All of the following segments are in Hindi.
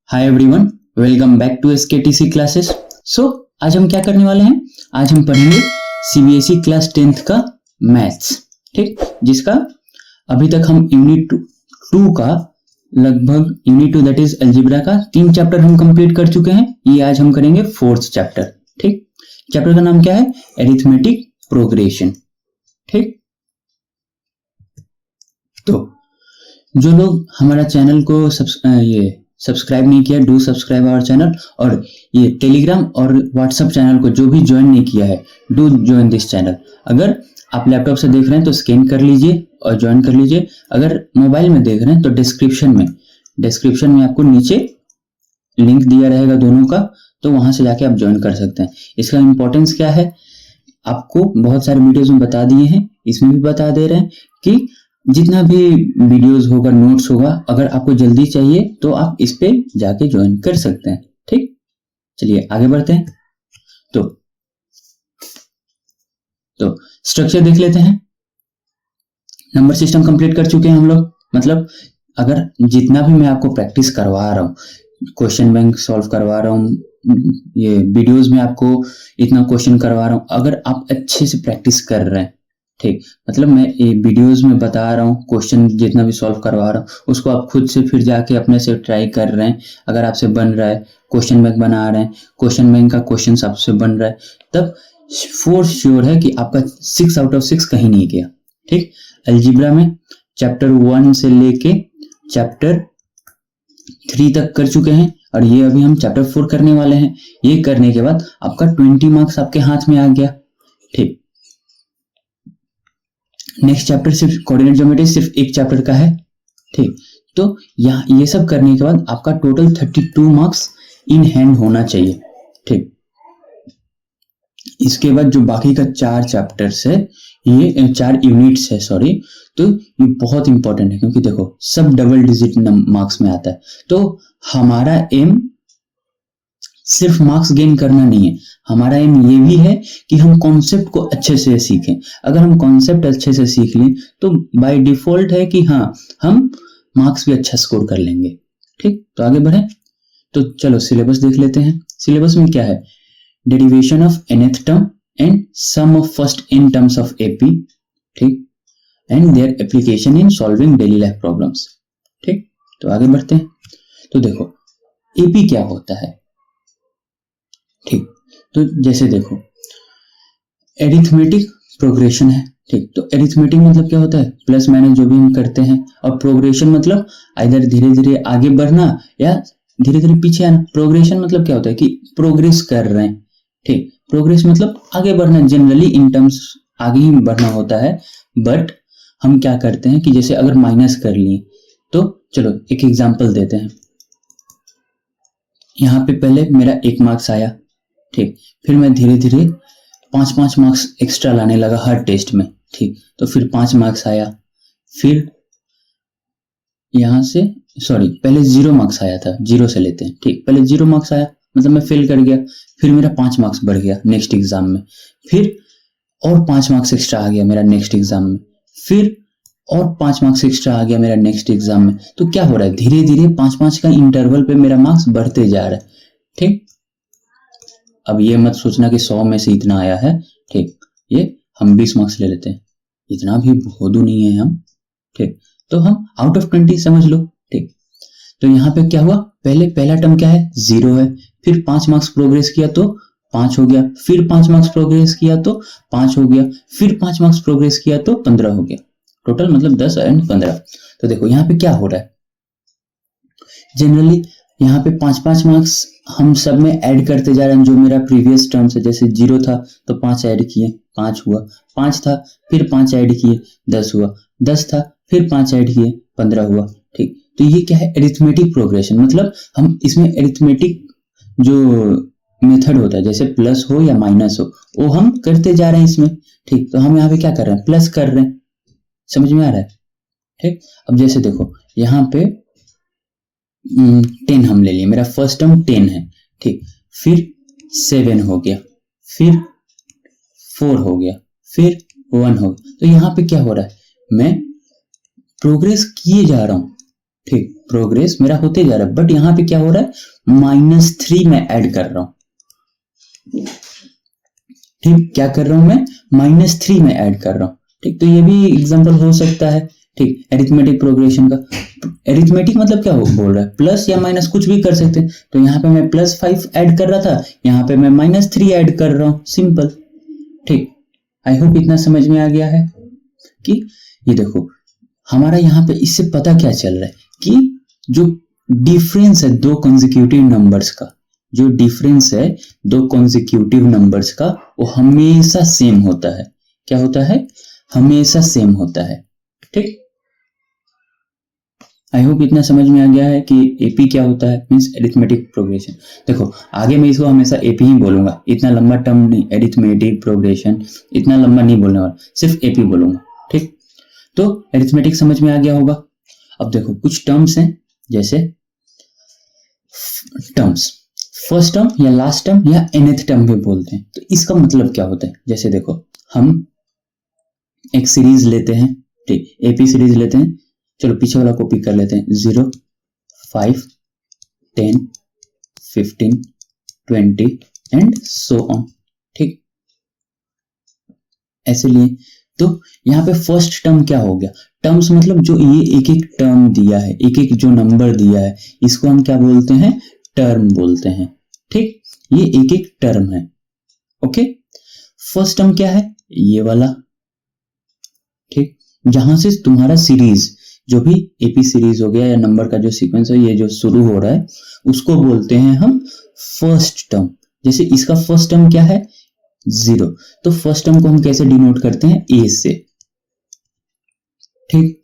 Hi everyone, welcome back to SKTC classes. So आज हम क्या करने वाले हैं? आज हम पढ़ेंगे सीबीएसई क्लास 10th का मैथ्स, ठीक, जिसका अभी तक हम यूनिट 2 का लगभग यूनिट 2 दैट इज अलजेब्रा का 3 चैप्टर हम कंप्लीट कर चुके हैं। ये आज हम करेंगे 4th चैप्टर। ठीक, चैप्टर का नाम क्या है? Arithmetic progression. ठीक, तो जो लोग हमारा चैनल को सब्सक्राइब नहीं किया, डू सब्सक्राइब आवर चैनल, और ये टेलीग्राम और व्हाट्सएप चैनल को जो भी ज्वाइन नहीं किया है, डू ज्वाइन दिस चैनल। अगर आप लैपटॉप से देख रहे हैं तो स्कैन कर लीजिए और ज्वाइन कर लीजिए। अगर मोबाइल में देख रहे हैं तो डिस्क्रिप्शन में आपको नीचे लिंक दिया रहेगा दोनों का, तो वहां से जाके आप ज्वाइन कर सकते हैं। इसका इंपॉर्टेंस क्या है आपको बहुत सारे वीडियोज में बता दिए हैं, इसमें भी बता दे रहे हैं कि जितना भी वीडियोस होगा, नोट्स होगा, अगर आपको जल्दी चाहिए तो आप इस पे जाके ज्वाइन कर सकते हैं। ठीक, चलिए आगे बढ़ते हैं। तो स्ट्रक्चर देख लेते हैं। नंबर सिस्टम कंप्लीट कर चुके हैं हम लोग। मतलब अगर जितना भी मैं आपको प्रैक्टिस करवा रहा हूँ, क्वेश्चन बैंक सॉल्व करवा रहा हूँ, ये वीडियोस में आपको इतना क्वेश्चन करवा रहा हूँ, अगर आप अच्छे से प्रैक्टिस कर रहे हैं, ठीक, मतलब मैं ये वीडियोस में बता रहा हूँ, क्वेश्चन जितना भी सॉल्व करवा रहा हूँ उसको आप खुद से फिर जाके अपने से ट्राई कर रहे हैं। अगर आपसे बन रहा है, क्वेश्चन बैंक बना रहे हैं, क्वेश्चन बैंक का क्वेश्चन आपसे बन रहा है, तब फॉर श्योर है कि आपका 6 आउट ऑफ 6 कहीं नहीं गया। ठीक, अलजेब्रा में चैप्टर 1 से लेके चैप्टर 3 तक कर चुके हैं और ये अभी हम चैप्टर 4 करने वाले हैं। ये करने के बाद आपका 20 मार्क्स आपके हाथ में आ गया। ठीक, नेक्स्ट चैप्टर सिर्फ कोऑर्डिनेट ज्योमेट्री, सिर्फ एक चैप्टर का है। ठीक, तो यहाँ ये सब करने के बाद आपका टोटल 32 मार्क्स इन हैंड होना चाहिए। ठीक, इसके बाद जो बाकी का 4 चैप्टर्स है, ये 4 यूनिट्स है, सॉरी, तो ये बहुत इंपॉर्टेंट है क्योंकि देखो सब डबल डिजिट मार्क्स में आता है। तो हमारा एम सिर्फ मार्क्स गेन करना नहीं है, हमारा एम ये भी है कि हम कॉन्सेप्ट को अच्छे से सीखें। अगर हम कॉन्सेप्ट अच्छे से सीख लें तो बाय डिफॉल्ट है कि हाँ, हम मार्क्स भी अच्छा स्कोर कर लेंगे। ठीक, तो आगे बढ़े। तो चलो सिलेबस देख लेते हैं। सिलेबस में क्या है? Derivation of nth term and sum of first n terms of AP, ठीक, and their application in solving daily life problems. ठीक, तो आगे बढ़ते हैं। तो देखो एपी क्या होता है। ठीक, तो जैसे देखो एरिथमेटिक प्रोग्रेशन है। ठीक, तो एरिथमेटिक मतलब क्या होता है? प्लस माइनस जो भी हम करते हैं, और प्रोग्रेशन मतलब इधर धीरे धीरे आगे बढ़ना या धीरे धीरे पीछे आना। प्रोग्रेशन मतलब क्या होता है कि प्रोग्रेस कर रहे हैं। ठीक, प्रोग्रेस मतलब आगे बढ़ना, जनरली इन टर्म्स आगे ही बढ़ना होता है। बट हम क्या करते हैं कि जैसे अगर माइनस कर लिए तो चलो एक एग्जांपल देते हैं। यहाँ पे पहले मेरा 1 मार्क्स आया, ठीक, फिर मैं धीरे धीरे 5-5 मार्क्स एक्स्ट्रा लाने लगा हर टेस्ट में। ठीक, तो फिर 5 मार्क्स आया, फिर यहां से सॉरी पहले 0 मार्क्स आया था, 0 से लेते हैं। ठीक, पहले 0 मार्क्स आया मतलब मैं फेल कर गया, फिर मेरा 5 मार्क्स बढ़ गया नेक्स्ट एग्जाम में, फिर और 5 मार्क्स एक्स्ट्रा आ गया मेरा नेक्स्ट एग्जाम में, फिर और 5 मार्क्स एक्स्ट्रा आ गया मेरा नेक्स्ट एग्जाम में। तो क्या हो रहा है? धीरे धीरे 5-5 का इंटरवल पे मेरा मार्क्स बढ़ते जा रहा है। ठीक, अब ये मत सोचना कि 100 में से इतना आया है। ठीक, ये हम 20 मार्क्स ले लेते हैं, इतना भी भोदू नहीं है हम। ठीक, तो हम आउट ऑफ 20 समझ लो। ठीक, तो यहाँ पे क्या हुआ? पहला टर्म क्या है? 0 है, फिर 5 मार्क्स प्रोग्रेस किया तो 5 हो गया, फिर 5 मार्क्स प्रोग्रेस किया तो 5 हो गया, फिर 5 मार्क्स प्रोग्रेस किया तो 15 हो गया। टोटल मतलब 10 एंड 15। तो देखो यहाँ पे क्या हो रहा है, जनरली यहाँ पे 5-5 मार्क्स हम सब में ऐड करते जा रहे हैं। जो मेरा प्रीवियस टर्म से जैसे 0 था तो 5 ऐड किए, 5 हुआ, 5 था फिर 5 ऐड किए, 10 हुआ, 10 था फिर 5 ऐड किए, 15 हुआ। ठीक, तो ये क्या है? Arithmetic progression. मतलब हम इसमें एरिथमेटिक जो मेथड होता है, जैसे प्लस हो या माइनस हो, वो हम करते जा रहे हैं इसमें। ठीक, तो हम यहाँ पे क्या कर रहे हैं? प्लस कर रहे हैं। समझ में आ रहा है? ठीक, अब जैसे देखो यहाँ पे 10 हम ले लिए, मेरा फर्स्ट टर्म 10 है। ठीक, फिर 7 हो गया, फिर 4 हो गया, फिर 1 हो गया। तो यहाँ पे क्या हो रहा है? मैं प्रोग्रेस किए जा रहा हूं। ठीक, प्रोग्रेस मेरा होते जा रहा है, बट यहाँ पे क्या हो रहा है, -3 मैं ऐड कर रहा हूं। ठीक, क्या कर रहा हूं मैं, -3 में ऐड कर रहा हूं। ठीक, तो ये भी एग्जांपल हो सकता है। ठीक, एरिथमेटिक प्रोग्रेशन का। एरिथमेटिक मतलब क्या बोल रहा है, प्लस या माइनस कुछ भी कर सकते हैं। तो यहाँ पे मैं +5 ऐड कर रहा था, यहाँ पे मैं -3 ऐड कर रहा हूँ, सिंपल। ठीक, आई होप इतना समझ में आ गया है कि ये देखो हमारा यहाँ पे इससे पता क्या चल रहा है कि जो डिफरेंस है दो कॉन्जिक्यूटिव नंबर्स का, जो डिफरेंस है दो कॉन्जिक्यूटिव नंबर्स का, वो हमेशा सेम होता है। क्या होता है, हमेशा सेम होता है। ठीक, आई होप इतना समझ में आ गया है कि एपी क्या होता है, मींस एरिथमेटिक प्रोग्रेशन। देखो आगे मैं इसको हमेशा एपी ही बोलूंगा, इतना लंबा टर्म नहीं, एरिथमेटिक प्रोग्रेशन इतना लंबा नहीं बोलने वाला, सिर्फ एपी बोलूंगा। ठीक, तो एरिथमेटिक समझ में आ गया होगा। अब देखो कुछ टर्म्स हैं, जैसे टर्म्स फर्स्ट टर्म या लास्ट टर्म या nth टर्म भी बोलते हैं। तो इसका मतलब क्या होता है, जैसे देखो हम एक सीरीज लेते हैं, ठीक, एपी सीरीज लेते हैं। चलो पीछे वाला कॉपी कर लेते हैं, 0, 5, 10, 15, 20 एंड सो ऑन। ठीक, ऐसे लिए तो यहाँ पे फर्स्ट टर्म क्या हो गया, टर्म्स मतलब जो ये एक एक टर्म दिया है, एक एक जो नंबर दिया है, इसको हम क्या बोलते हैं, टर्म बोलते हैं। ठीक, ये एक एक टर्म है। ओके, फर्स्ट टर्म क्या है, ये वाला। ठीक, जहां से तुम्हारा सीरीज जो भी एपी सीरीज हो गया या नंबर का जो सीक्वेंस है, ये जो शुरू हो रहा है, उसको बोलते हैं हम फर्स्ट टर्म। जैसे इसका फर्स्ट टर्म क्या है, 0, तो फर्स्ट टर्म को हम कैसे डिनोट करते हैं, ए से। ठीक,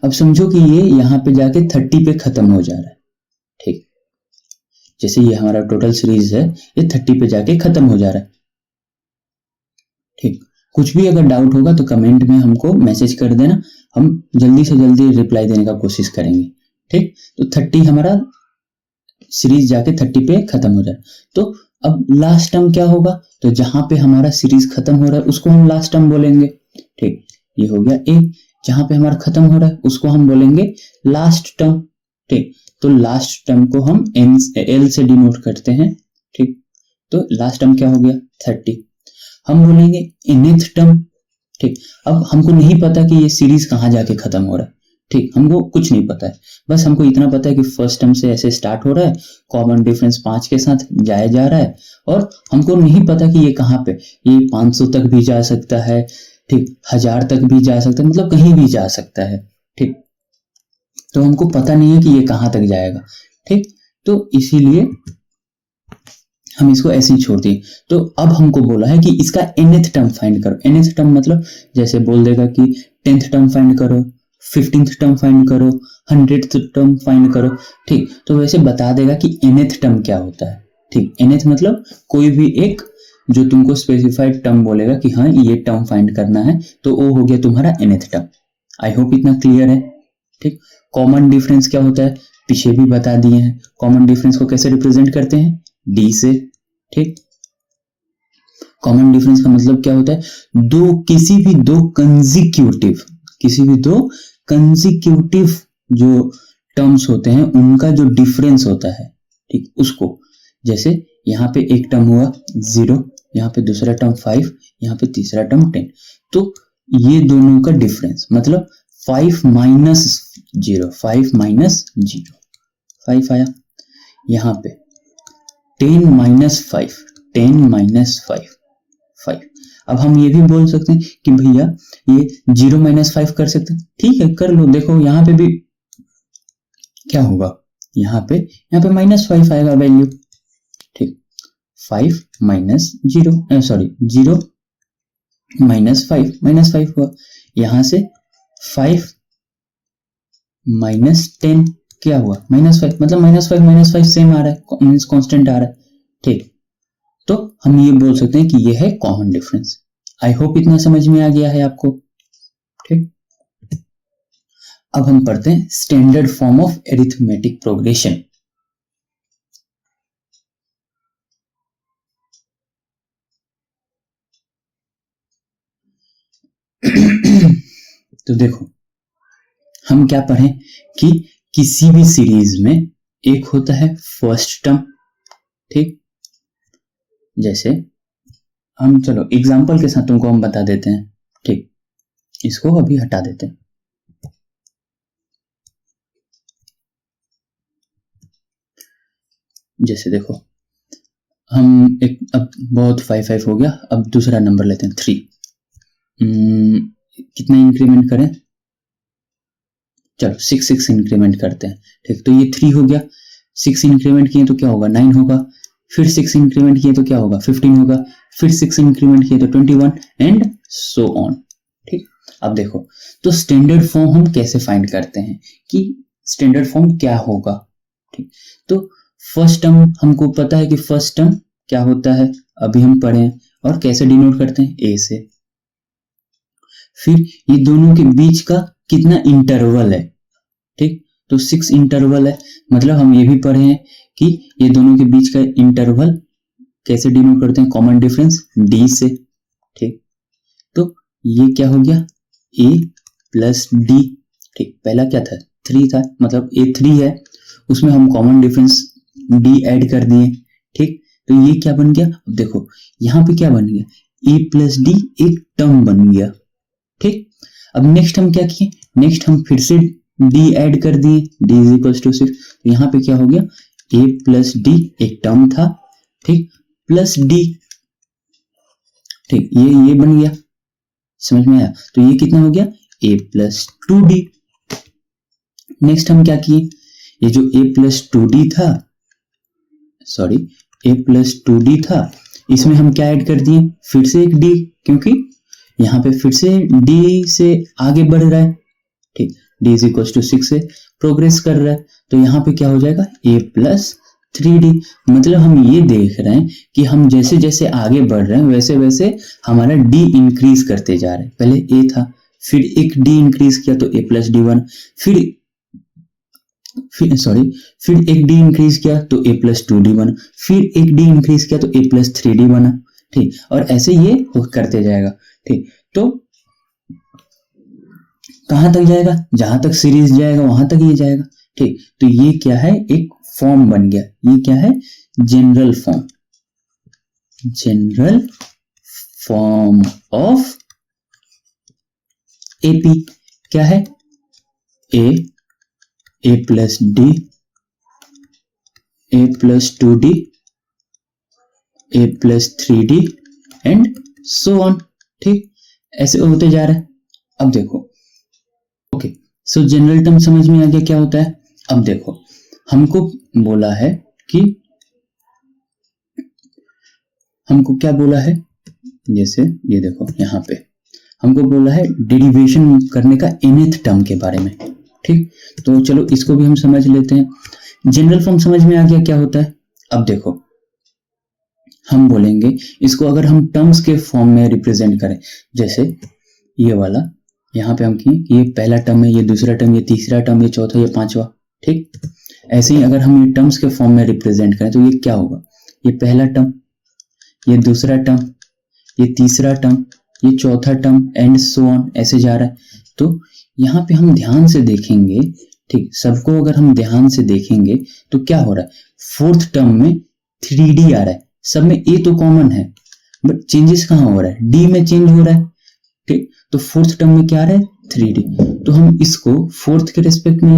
अब समझो कि ये यहां पे जाके 30 पे खत्म हो जा रहा है। ठीक, जैसे ये हमारा टोटल सीरीज है, ये 30 पे जाके खत्म हो जा रहा है। ठीक, कुछ भी अगर डाउट होगा तो कमेंट में हमको मैसेज कर देना, हम जल्दी से जल्दी रिप्लाई देने का कोशिश करेंगे। ठीक, तो 30 हमारा सीरीज जाके 30 पे खत्म हो जाए। तो अब लास्ट टर्म क्या होगा, तो जहां पे हमारा सीरीज खत्म हो रहा है उसको हम लास्ट टर्म बोलेंगे। ठीक, ये हो गया ए, जहां पे हमारा खत्म हो रहा है उसको हम बोलेंगे लास्ट टर्म। ठीक, तो लास्ट टर्म को हम एल से डिनोट करते हैं। ठीक, तो लास्ट टर्म क्या हो गया, 30। हम बोलेंगे nth टर्म। ठीक, अब हमको नहीं पता कि ये सीरीज कहाँ जाके खत्म हो रहा है। ठीक, हमको कुछ नहीं पता है, बस हमको इतना पता है कि फर्स्ट टर्म से ऐसे स्टार्ट हो रहा है, कॉमन डिफरेंस 5 के साथ जाया जा रहा है, और हमको नहीं पता कि ये कहाँ पे, ये 500 तक भी जा सकता है, ठीक, 1000 तक भी जा सकता है, मतलब कहीं भी जा सकता है। ठीक, तो हमको पता नहीं है कि ये कहाँ तक जाएगा। ठीक, तो इसीलिए हम इसको ऐसे ही छोड़ दिए। तो अब हमको बोला है कि इसका nth टर्म फाइंड करो। nth टर्म मतलब जैसे बोल देगा कि 10th टर्म फाइंड करो, 15th टर्म फाइंड करो, 100th टर्म फाइंड करो। ठीक, तो वैसे बता देगा कि nth टर्म क्या होता है। ठीक, nth मतलब कोई भी एक जो तुमको स्पेसिफाइड टर्म बोलेगा कि हाँ ये टर्म फाइंड करना है, तो वो हो गया तुम्हारा nth टर्म। आई होप इतना क्लियर है। ठीक, कॉमन डिफरेंस क्या होता है, पीछे भी बता दिए हैं। कॉमन डिफरेंस को कैसे रिप्रेजेंट करते हैं, डी से। ठीक, कॉमन डिफरेंस का मतलब क्या होता है, किसी भी दो कंजिक्यूटिव जो टर्म्स होते हैं उनका जो डिफरेंस होता है, ठीक, उसको, जैसे यहाँ पे एक टर्म हुआ 0, यहाँ पे दूसरा टर्म 5, यहाँ पे तीसरा टर्म 10, तो ये दोनों का डिफरेंस मतलब 5 माइनस 0, 5 माइनस 0, 5 आया। यहाँ पे 10 माइनस 5, 10 माइनस 5, 5। अब हम ये भी बोल सकते हैं कि भैया ये 0 माइनस 5 कर सकते हैं, ठीक है कर लो। देखो यहाँ पे भी क्या होगा, यहाँ पे -5 आएगा वैल्यू। ठीक, 5 माइनस 0, सॉरी 0 माइनस 5 हुआ। यहाँ से 5 माइनस 10 क्या हुआ, -5, मतलब -5 सेम आ रहा है, मीन्स कांस्टेंट आ रहा है। ठीक, तो हम ये बोल सकते हैं कि ये है कॉमन डिफरेंस। आई होप इतना समझ में आ गया है आपको। ठीक, अब हम पढ़ते हैं standard form of arithmetic progression. तो देखो हम क्या पढ़ें कि किसी भी सीरीज में एक होता है फर्स्ट टर्म, ठीक। जैसे हम चलो एग्जांपल के साथ तुमको हम बता देते हैं, ठीक। इसको अभी हटा देते हैं। जैसे देखो हम एक, अब बहुत 5 हो गया, अब दूसरा नंबर लेते हैं 3। कितना इंक्रीमेंट करें, चलो 6 इंक्रीमेंट करते हैं, ठीक। तो ये 3 हो गया, 6 इंक्रीमेंट किए तो क्या होगा 9 होगा, फिर 6 इंक्रीमेंट किए तो क्या होगा 15 होगा, फिर 6 इंक्रीमेंट किए तो 21 एंड सो ऑन, ठीक। अब देखो तो स्टैंडर्ड फॉर्म हम कैसे फाइंड करते हैं कि स्टैंडर्ड फॉर्म क्या होगा, ठीक। तो फर्स्ट टर्म हमको पता है कि फर्स्ट टर्म क्या होता है, अभी हम पढ़े हैं, और कैसे डिनोट करते हैं ए से। फिर ये दोनों के बीच का कितना इंटरवल है, ठीक। तो 6 इंटरवल है, मतलब हम ये भी पढ़े हैं कि ये दोनों के बीच का इंटरवल कैसे डिनोट करते हैं, कॉमन डिफरेंस डी से, ठीक। तो ये क्या हो गया a प्लस डी, ठीक। पहला क्या था 3 था, मतलब a 3 है, उसमें हम कॉमन डिफरेंस d ऐड कर दिए, ठीक। तो ये क्या बन गया, अब देखो यहाँ पे क्या बन गया a प्लस डी, एक टर्म बन गया, ठीक। अब नेक्स्ट हम क्या किए, नेक्स्ट हम फिर से d ऐड कर दिए, d इज इक्वल टू 6। तो यहाँ पे क्या हो गया a प्लस डी, एक टर्म था, ठीक, प्लस d, ठीक। ये बन गया, समझ में आया। तो ये कितना हो गया a प्लस 2d। नेक्स्ट हम क्या किए, ये जो a प्लस 2d था, सॉरी a प्लस 2d था, इसमें हम क्या ऐड कर दिए, फिर से एक d, क्योंकि यहाँ पे फिर से d से आगे बढ़ रहा है, ठीक। d इज इक्वल टू 6 से प्रोग्रेस कर रहा है, तो यहाँ पे क्या हो जाएगा a प्लस 3d। मतलब हम ये देख रहे हैं कि हम जैसे जैसे आगे बढ़ रहे हैं वैसे वैसे हमारा d इंक्रीज करते जा रहे हैं। पहले a था, फिर एक d इंक्रीज किया तो a प्लस डी बना, फिर एक d इंक्रीज किया तो a प्लस 2d बना, फिर एक d इंक्रीज किया तो a प्लस 3d बना, ठीक। और ऐसे ये करते जाएगा, ठीक। तो कहां तक जाएगा, जहां तक सीरीज जाएगा वहां तक ये जाएगा, ठीक। तो ये क्या है, एक फॉर्म बन गया, ये क्या है general form, general form of AP क्या है, a plus D, a plus 2d, a plus 3d and so on, ठीक। ऐसे होते जा रहा है। अब देखो ओके, सो जनरल टर्म समझ में आ गया क्या होता है। अब देखो हमको बोला है कि हमको क्या बोला है, जैसे ये देखो यहाँ पे हमको बोला है डेरिवेशन करने का nth टर्म के बारे में, ठीक। तो चलो इसको भी हम समझ लेते हैं। जनरल फॉर्म समझ में आ गया क्या होता है। अब देखो हम बोलेंगे इसको अगर हम टर्म्स के फॉर्म में रिप्रेजेंट करें, जैसे ये वाला यहाँ पे हम किए, ये पहला टर्म है, ये दूसरा टर्म, ये तीसरा टर्म, ये चौथा, ये पांचवा, ठीक। ऐसे ही अगर हम ये टर्म्स के फॉर्म में रिप्रेजेंट करें तो ये क्या होगा, ये पहला टर्म, ये दूसरा टर्म, ये तीसरा टर्म, ये चौथा टर्म एंड सो ऑन, ऐसे जा रहा है। तो यहाँ पे हम ध्यान से देखेंगे, ठीक, सबको अगर हम ध्यान से देखेंगे तो क्या हो रहा है, फोर्थ टर्म में 3d आ रहा है, सब में a तो कॉमन है बट चेंजेस कहाँ हो रहा है, d में चेंज हो रहा है, ठीक। तो फोर्थ टर्म में क्या आ रहा है 3d, तो हम इसको फोर्थ के रेस्पेक्ट में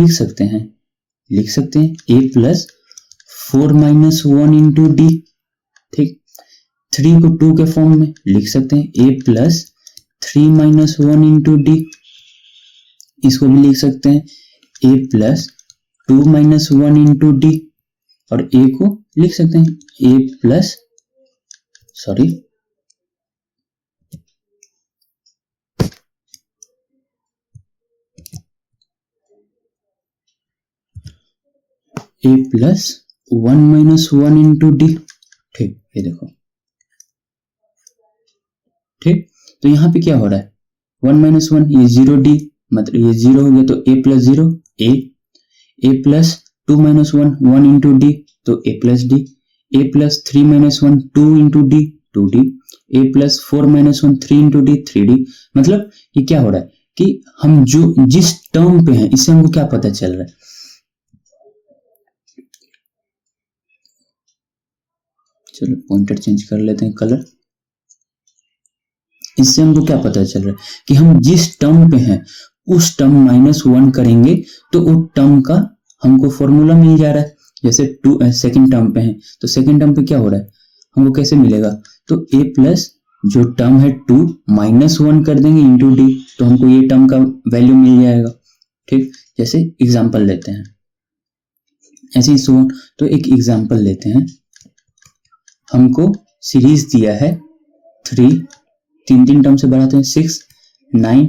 लिख सकते हैं a plus 4 minus 1 into D, ठीक। 3 को 2 के फॉर्म में लिख सकते हैं a plus 3 minus 1 into D, इसको भी लिख सकते हैं a plus 2 minus 1 into D, और a को लिख सकते हैं a plus a plus 1 minus 1 into D, ठीक। ये देखो, ठीक। तो यहाँ पे क्या हो रहा है 1 माइनस 1, ये 0d, मतलब ये 0 हो गया तो a plus 0 a plus 2 minus 1 1 into D, तो a plus D, a plus 3 minus 1 2 into D 2d, a plus 4 minus 1 3 into D 3d। मतलब ये क्या हो रहा है कि हम जो जिस टर्म पे हैं इससे हमको क्या पता चल रहा है चलो पॉइंटर चेंज कर लेते हैं कलर। इससे हमको क्या पता चल रहा है कि हम जिस टर्म पे हैं उस टर्म -1 करेंगे तो वो टर्म का हमको फॉर्मूला मिल जा रहा है। जैसे सेकंड टर्म पे हैं तो सेकंड टर्म पे क्या हो रहा है हमको कैसे मिलेगा, तो a प्लस जो टर्म है 2 -1 कर देंगे इंटू डी, तो हमको ये टर्म का वैल्यू मिल जाएगा। ठीक, जैसे एग्जांपल लेते हैं ऐसे ही सो। तो एक एग्जांपल लेते हैं, हमको सीरीज दिया है 3, 3 टर्म से बढ़ाते हैं 6, 9,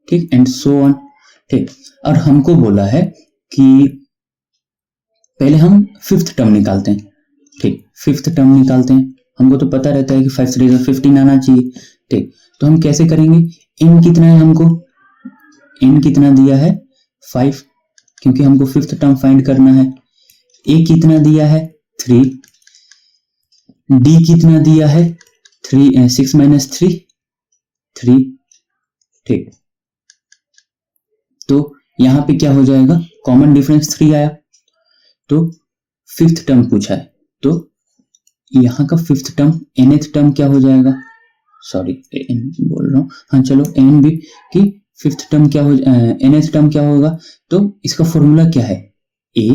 ठीक, एंड सो ऑन। ठीक, और हमको बोला है कि पहले हम 5th टर्म निकालते हैं। ठीक, 5th टर्म निकालते हैं, हमको तो पता रहता है कि 5 3 15 आना चाहिए। ठीक, तो हम कैसे करेंगे, n कितना है हमको, n कितना दिया है 5, क्योंकि हमको 5th टर्म फाइंड करना है। a कितना दिया है 3, d कितना दिया है 3 6 - 3 3। ठीक, तो यहां पे क्या हो जाएगा, कॉमन डिफरेंस 3 आया, तो 5th टर्म पूछा है, तो यहाँ का 5th टर्म nth टर्म क्या हो जाएगा, सॉरी n बोल रहा हूँ, हाँ चलो n भी, कि 5th टर्म क्या हो nth टर्म क्या होगा, तो इसका फॉर्मूला क्या है a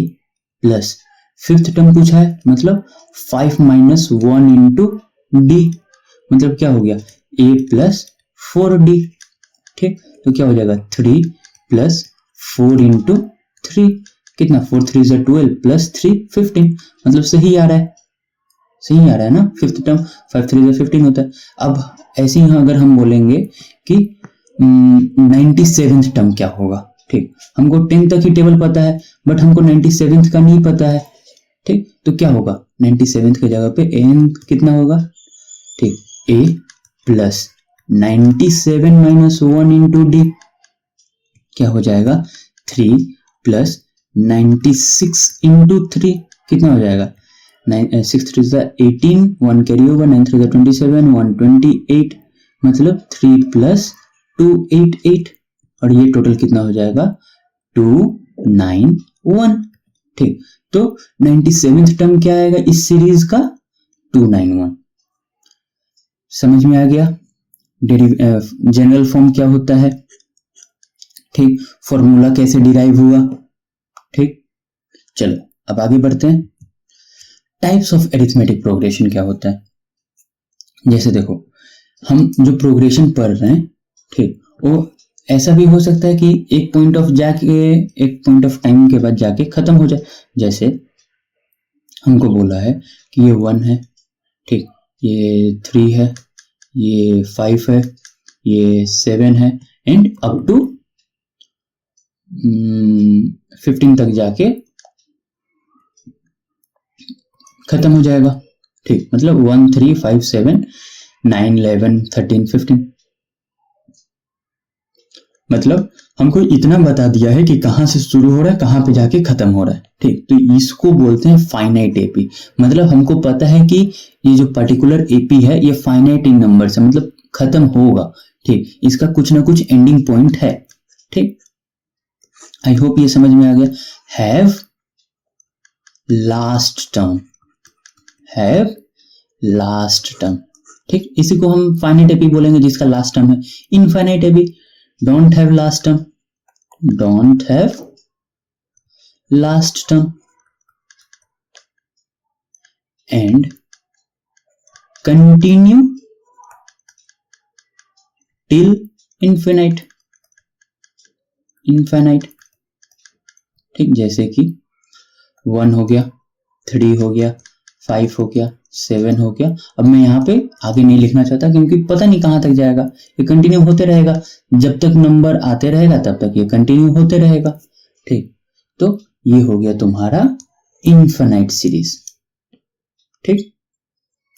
प्लस 5th टर्म पूछा है मतलब 5 - 1 इंटू डी, मतलब क्या हो गया a प्लस 4d। ठीक, तो क्या हो जाएगा 3 प्लस 4 इंटू 3, कितना 4 3 = 12 प्लस 3 15, मतलब सही आ रहा है, सही आ रहा है ना। 5th टर्म 5 3 = 15 होता है। अब ऐसे ही अगर हम बोलेंगे कि 97th टर्म क्या होगा, ठीक, हमको 10 तक ही टेबल पता है बट हमको 97th का नहीं पता है। ठीक, तो क्या होगा 97th की जगह पे n कितना होगा, ठीक, a प्लस 97 - 1 इंटू डी, क्या हो जाएगा 3 प्लस 96 इंटू 3, कितना हो जाएगा 6 3 = 18, 1 कैरी ओवर, 9 3 = 27, 128, मतलब 3 प्लस 288, और ये टोटल कितना हो जाएगा 291। ठीक, तो 97th टर्म क्या आएगा इस सीरीज का 291। समझ में आ गया जनरल फॉर्म क्या होता है, ठीक, फॉर्मूला कैसे डिराइव हुआ। ठीक, चलो अब आगे बढ़ते हैं। टाइप्स ऑफ एरिथमेटिक प्रोग्रेशन क्या होता है, जैसे देखो हम जो प्रोग्रेशन पढ़ रहे हैं, ठीक, वो ऐसा भी हो सकता है कि एक पॉइंट ऑफ टाइम के बाद जाके खत्म हो जाए। जैसे हमको बोला है कि ये 1 है, ठीक, ये 3 है, ये 5 है, ये 7 है, एंड अप टू 15 तक जाके खत्म हो जाएगा। ठीक, मतलब 1 3 5 7 9 11 13 15, मतलब हमको इतना बता दिया है कि कहां से शुरू हो रहा है कहां पे जाके खत्म हो रहा है। ठीक, तो इसको बोलते हैं फाइनाइट एपी, मतलब हमको पता है कि ये जो पर्टिकुलर एपी है ये फाइनाइट इन नंबर से, मतलब खत्म होगा। ठीक, इसका कुछ ना कुछ एंडिंग पॉइंट है। ठीक, आई होप ये समझ में आ गया। Have last term, have last term, ठीक, इसी को हम फाइनाइट एपी बोलेंगे जिसका लास्ट टर्म है। Infinite AP don't have last term, don't have last term, and continue till infinite, infinite। ठीक, जैसे कि 1 हो गया, 3 हो गया, 5 हो गया, 7 हो गया। अब मैं यहाँ पे आगे नहीं लिखना चाहता क्योंकि पता नहीं कहां तक जाएगा, ये कंटिन्यू होते रहेगा, जब तक नंबर आते रहेगा तब तक ये कंटिन्यू होते रहेगा। ठीक, तो ये हो गया तुम्हारा इनफिनाइट सीरीज। ठीक,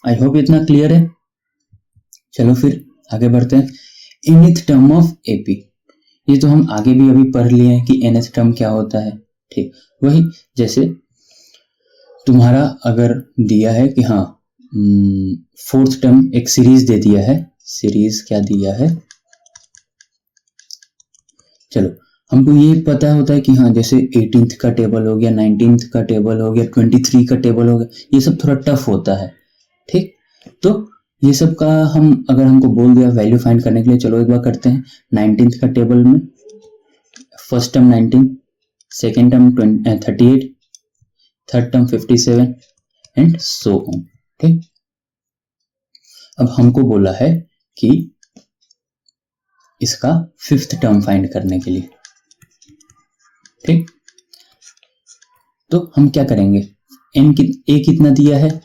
आई होप इतना क्लियर है। चलो फिर आगे बढ़ते हैं। nth टर्म ऑफ एपी, ये तो हम आगे भी अभी पढ़ लिए हैं कि nth टर्म क्या होता है। ठीक, वही जैसे तुम्हारा अगर दिया है कि हाँ 4th टर्म एक सीरीज दे दिया है, सीरीज क्या दिया है, चलो हमको ये पता होता है कि हाँ जैसे 18th का टेबल हो गया, 19th का टेबल हो गया, 23 का टेबल हो गया, ये सब थोड़ा टफ होता है। ठीक, तो ये सब का हम अगर हमको बोल दिया वैल्यू फाइंड करने के लिए, चलो एक बार करते हैं। 19th का टेबल में first term 19, second term 38, third term 57 and so on. ठीक, अब हमको बोला है कि इसका फिफ्थ टर्म फाइंड करने के लिए। ठीक, तो हम क्या करेंगे, ए कितना दिया है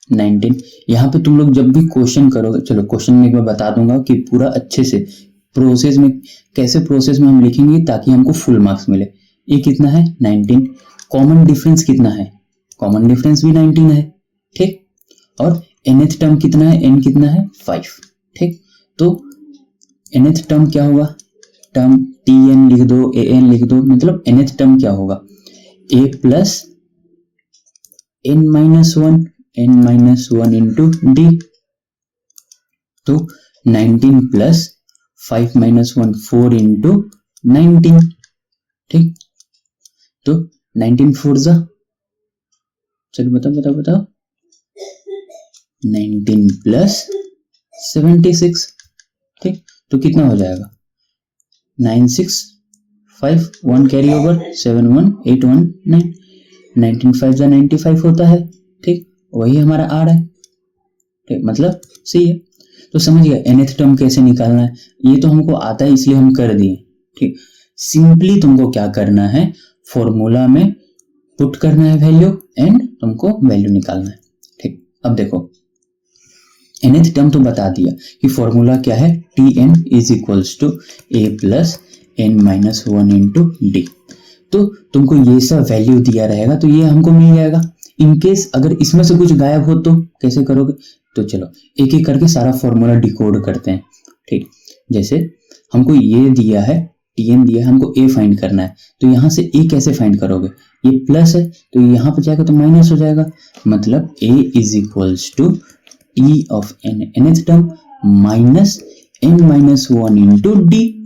19। यहाँ पे तुम लोग जब भी क्वेश्चन करोगे, चलो क्वेश्चन में एक बार बता दूंगा कि पूरा अच्छे से प्रोसेस में कैसे प्रोसेस में हम लिखेंगे ताकि हमको फुल मार्क्स मिले। ए कितना है 19, कॉमन डिफरेंस कितना है, कॉमन डिफरेंस भी 19 है। ठीक, और nth टर्म कितना है, n कितना है 5। ठीक, तो nth टर्म क्या होगा, टर्म tn लिख दो, an लिख दो, मतलब nth टर्म क्या होगा, a plus n minus one into D. तो 19 प्लस 5 माइनस 1 4 इंटू 19। ठीक, तो 19 फोर जा, चलो बताओ 19 प्लस 76। ठीक, तो कितना हो जाएगा 9 6 5 1 कैरी ओवर 7 1 8 1 9, 19 5 जा 95 होता है। ठीक, वही हमारा आर है। ठीक, मतलब सही है। तो समझ गया nth टर्म कैसे निकालना है, ये तो हमको आता है इसलिए हम कर दिए। ठीक, सिंपली तुमको क्या करना है, फॉर्मूला में पुट करना है वैल्यू एंड तुमको वैल्यू निकालना है। ठीक, अब देखो nth टर्म तो बता दिया कि फॉर्मूला क्या है, tn is equals to a plus n minus one into D. तो तुमको ये सब वैल्यू दिया रहेगा तो ये हमको मिल जाएगा। इनकेस अगर इसमें से कुछ गायब हो तो कैसे करोगे, तो चलो एक एक करके सारा फॉर्मूला डिकोड करते हैं। ठीक, जैसे हमको ये दिया है tn दिया है, हमको a फाइंड करना है, तो यहाँ से a कैसे फाइंड करोगे, ये प्लस है तो यहाँ पे जाएगा तो माइनस हो जाएगा, मतलब a is equals to t of n nth term minus n minus one into D.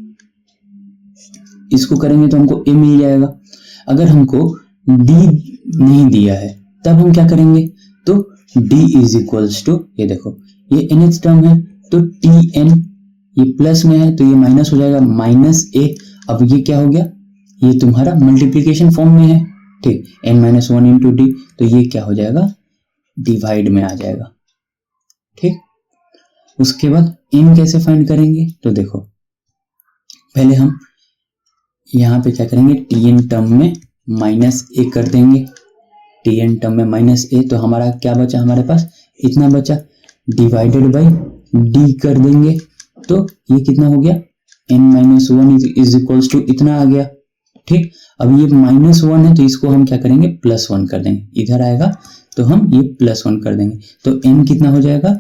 इसको करेंगे तो हमको a मिल जाएगा। अगर हमको d नहीं दिया है तब हम क्या करेंगे, तो d इज इक्वल्स टू, ये देखो ये nth टर्म है तो tn, ये प्लस में है तो ये माइनस हो जाएगा माइनस a। अब ये क्या हो गया, ये तुम्हारा मल्टीप्लीकेशन फॉर्म में है। ठीक, n minus one into D, तो ये क्या हो जाएगा डिवाइड में आ जाएगा। ठीक, उसके बाद n कैसे फाइंड करेंगे, तो देखो पहले हम यहाँ पे क्या करेंगे, tn टर्म में माइनस a कर देंगे, tn टर्म में माइनस a, तो हमारा क्या बचा, हमारे पास इतना बचा, डिवाइडेड बाई d कर देंगे, तो ये कितना हो गया n minus one is equals to इतना आ गया। ठीक, अब ये माइनस वन है तो इसको हम क्या करेंगे प्लस वन कर देंगे, इधर आएगा तो हम ये प्लस वन कर देंगे, तो n कितना हो जाएगा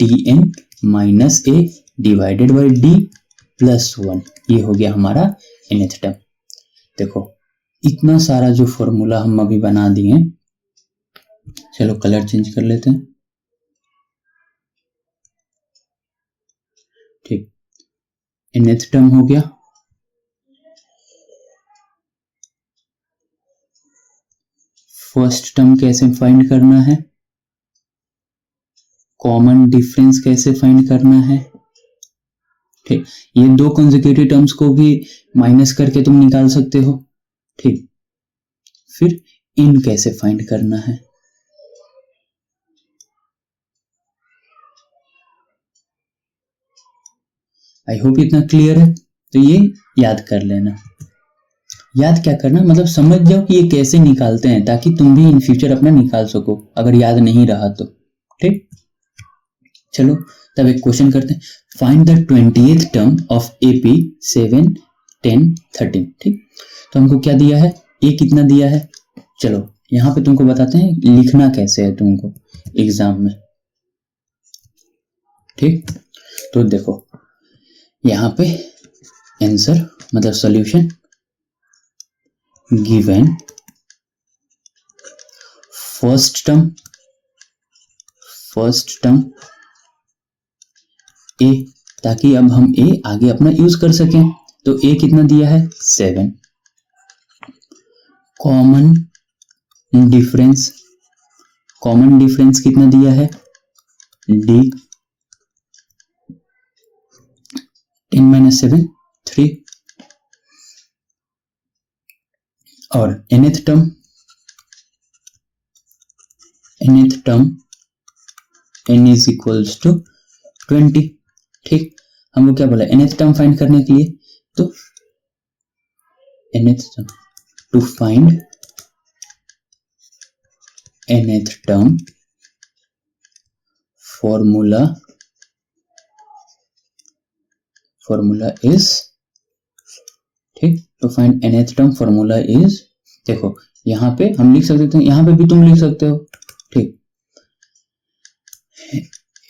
tn minus a divided by d plus one, ये हो गया हमारा nth टर्म। देखो इतना सारा जो फॉर्मूला हम अभी बना दिए, चलो कलर चेंज कर लेते हैं। ठीक, nth टर्म हो गया, फर्स्ट टर्म कैसे फाइंड करना है, कॉमन डिफरेंस कैसे फाइंड करना है। ठीक, ये दो कंसेक्यूटिव टर्म्स को भी माइनस करके तुम निकाल सकते हो। ठीक, फिर इन कैसे फाइंड करना है, आई होप इतना क्लियर है। तो ये याद कर लेना, याद क्या करना मतलब समझ जाओ कि ये कैसे निकालते हैं ताकि तुम भी इन फ्यूचर अपना निकाल सको अगर याद नहीं रहा तो। ठीक, चलो तब एक क्वेश्चन करते हैं, find the 20th term of AP 7 10 13। ठीक, तो हमको क्या दिया है, ए कितना दिया है, चलो यहाँ पे तुमको बताते हैं लिखना कैसे है तुमको एग्जाम में। ठीक, तो देखो यहाँ पे आंसर मतलब सॉल्यूशन गिवन फर्स्ट टर्म ए, ताकि अब हम ए आगे अपना यूज कर सकें। तो ए कितना दिया है 7, कॉमन डिफरेंस कितना दिया है D 10 minus 7 3 और nth term n is equals to 20। ठीक, हमको क्या बोला nth टर्म फाइंड करने के लिए, तो nth term to find nth term formula is, ठीक, to find nth term formula is, देखो यहां पे हम लिख सकते हैं, यहां पे भी तुम लिख सकते हो, ठीक,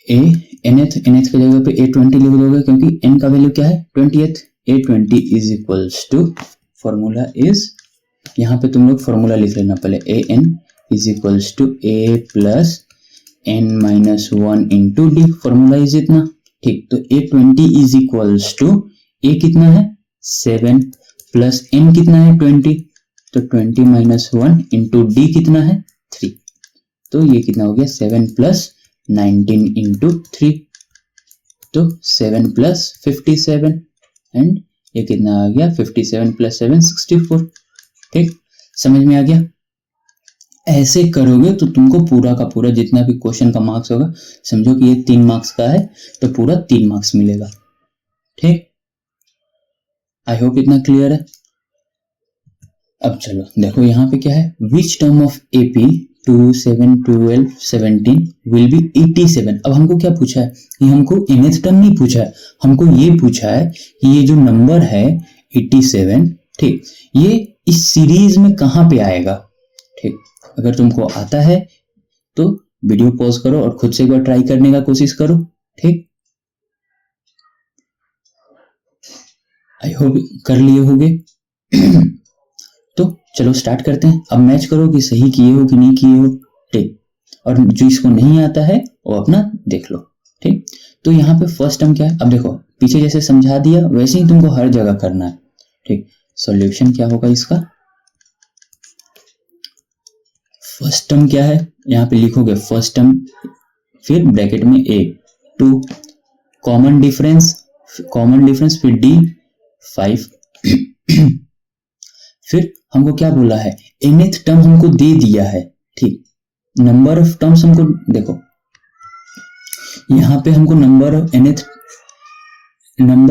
nth की जगह पे A20 लिख दोगे क्योंकि n का वैल्यू क्या है 20th। A20 is equals to formula is, यहाँ पे तुम लोग फॉर्मूला लिख लेना पहले, an is equals to a plus n minus 1 into D, formula is इतना, ठीक। तो A20 is equals to a कितना है 7 प्लस n कितना है 20, तो 20 माइनस 1 इंटू डी कितना है 3, तो ये कितना हो गया 7 प्लस 19 इंटू 3, तो 7 प्लस 57 एंड ये कितना आ गया 57 प्लस 7 64। ठीक, समझ में आ गया। ऐसे करोगे तो तुमको पूरा का पूरा जितना भी क्वेश्चन का मार्क्स होगा, समझो कि ये 3 मार्क्स का है तो पूरा 3 मार्क्स मिलेगा। ठीक, आई होप इतना क्लियर है। अब चलो देखो यहाँ पे क्या है, which term of AP 2, 7, 12, 17 will be 87। अब हमको क्या पूछा है, ये हमको nth टर्म नहीं पूछा है, हमको ये पूछा है कि ये जो नंबर है 87, ठीक, ये इस सीरीज में कहां पे आएगा। ठीक, अगर तुमको आता है तो वीडियो पॉज करो और खुद से एक बार ट्राई करने का कोशिश करो। ठीक, आई होप कर लिए होगे। तो चलो स्टार्ट करते हैं। अब मैच करो कि सही किए हो कि नहीं किए हो। ठीक, और जो इसको नहीं आता है वो अपना देख लो। ठीक, तो यहाँ पे फर्स्ट टर्म क्या है, अब देखो पीछे जैसे समझा दिया वैसे ही तुमको हर जगह करना है। ठीक, सॉल्यूशन क्या होगा इसका, फर्स्ट टर्म क्या है यहाँ पे लिखोगे फर्स्ट टर्म, फिर ब्रैकेट में a 2, कॉमन डिफरेंस फिर d 5। फिर हमको क्या बोला है, nth टर्म हमको दे दिया है। ठीक, नंबर ऑफ टर्म्स हमको देखो यहां पे हमको नंबर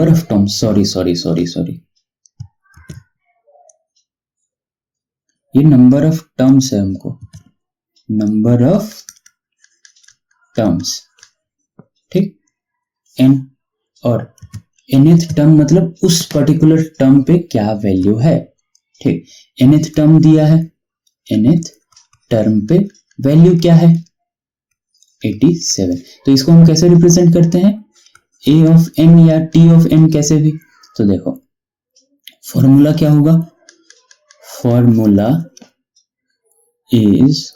ऑफ टर्म्स, सॉरी ये नंबर ऑफ टर्म्स है, हमको नंबर ऑफ टर्म्स। ठीक, n और nth टर्म मतलब उस पर्टिकुलर टर्म पे क्या वैल्यू है। ठीक, nth टर्म दिया है, nth टर्म पे वैल्यू क्या है 87। तो इसको हम कैसे रिप्रेजेंट करते हैं, a ऑफ n या t ऑफ n, कैसे भी। तो देखो फॉर्मूला क्या होगा, formula is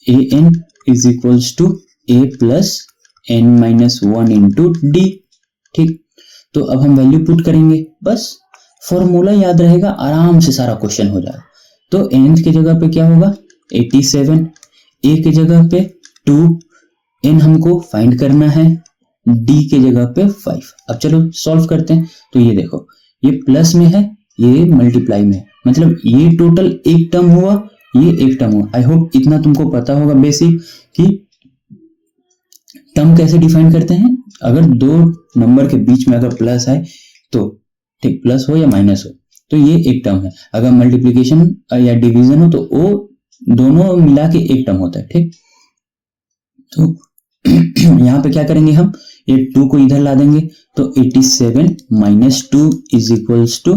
an is equals to a plus n minus 1 into D. ठीक, तो अब हम वैल्यू पुट करेंगे, बस फॉर्मूला याद रहेगा, आराम से सारा क्वेश्चन हो जाएगा। तो n की जगह पे क्या होगा 87, a की जगह पे 2, n हमको फाइंड करना है, d की जगह पे 5। अब चलो सॉल्व करते हैं। तो ये देखो ये प्लस में है, ये मल्टीप्लाई में है, मतलब ये टोटल एक टर्म हुआ, ये एक टर्म हुआ। आई होप इतना तुमको पता होगा बेसिक कि टर्म कैसे डिफाइन करते हैं। अगर दो नंबर के बीच में अगर प्लस है तो ठीक, प्लस हो या माइनस हो तो ये एक टर्म है। अगर मल्टीप्लिकेशन या डिवीजन हो तो वो दोनों मिला के एक टर्म होता है। ठीक, तो यहाँ पे क्या करेंगे हम, ये 2 को इधर ला देंगे, तो 87 minus 2 is equals to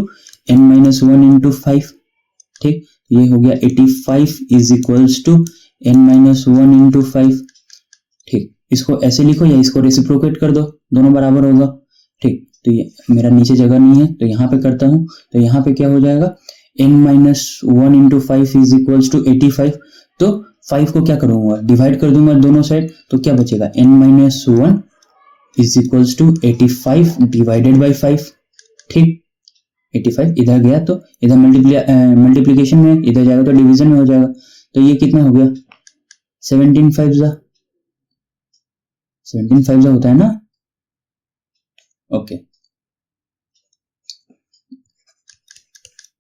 n minus 1 into 5। ठीक, ये हो गया 85 is equals to n minus 1 into 5। ठीक, इसको ऐसे लिखो या इसको रेसिप्रोकेट कर दो, दोनों बराबर होगा। ठीक, तो ये मेरा नीचे जगह नहीं है तो यहाँ पे करता हूँ, तो यहाँ पे क्या हो जाएगा n minus 1 into 5 is equals to 85। तो 5 को क्या करूंगा, डिवाइड कर दूंगा दोनों साइड, तो क्या बचेगा n minus 1 is equals to 85 divided by 5। ठीक, 85 इधर गया तो इधर मल्टीप्लीकेशन में, इधर जाएगा तो डिवीजन में हो जाएगा। तो ये कितना हो गया 17 5 जा 17 5 होता है ना। ओके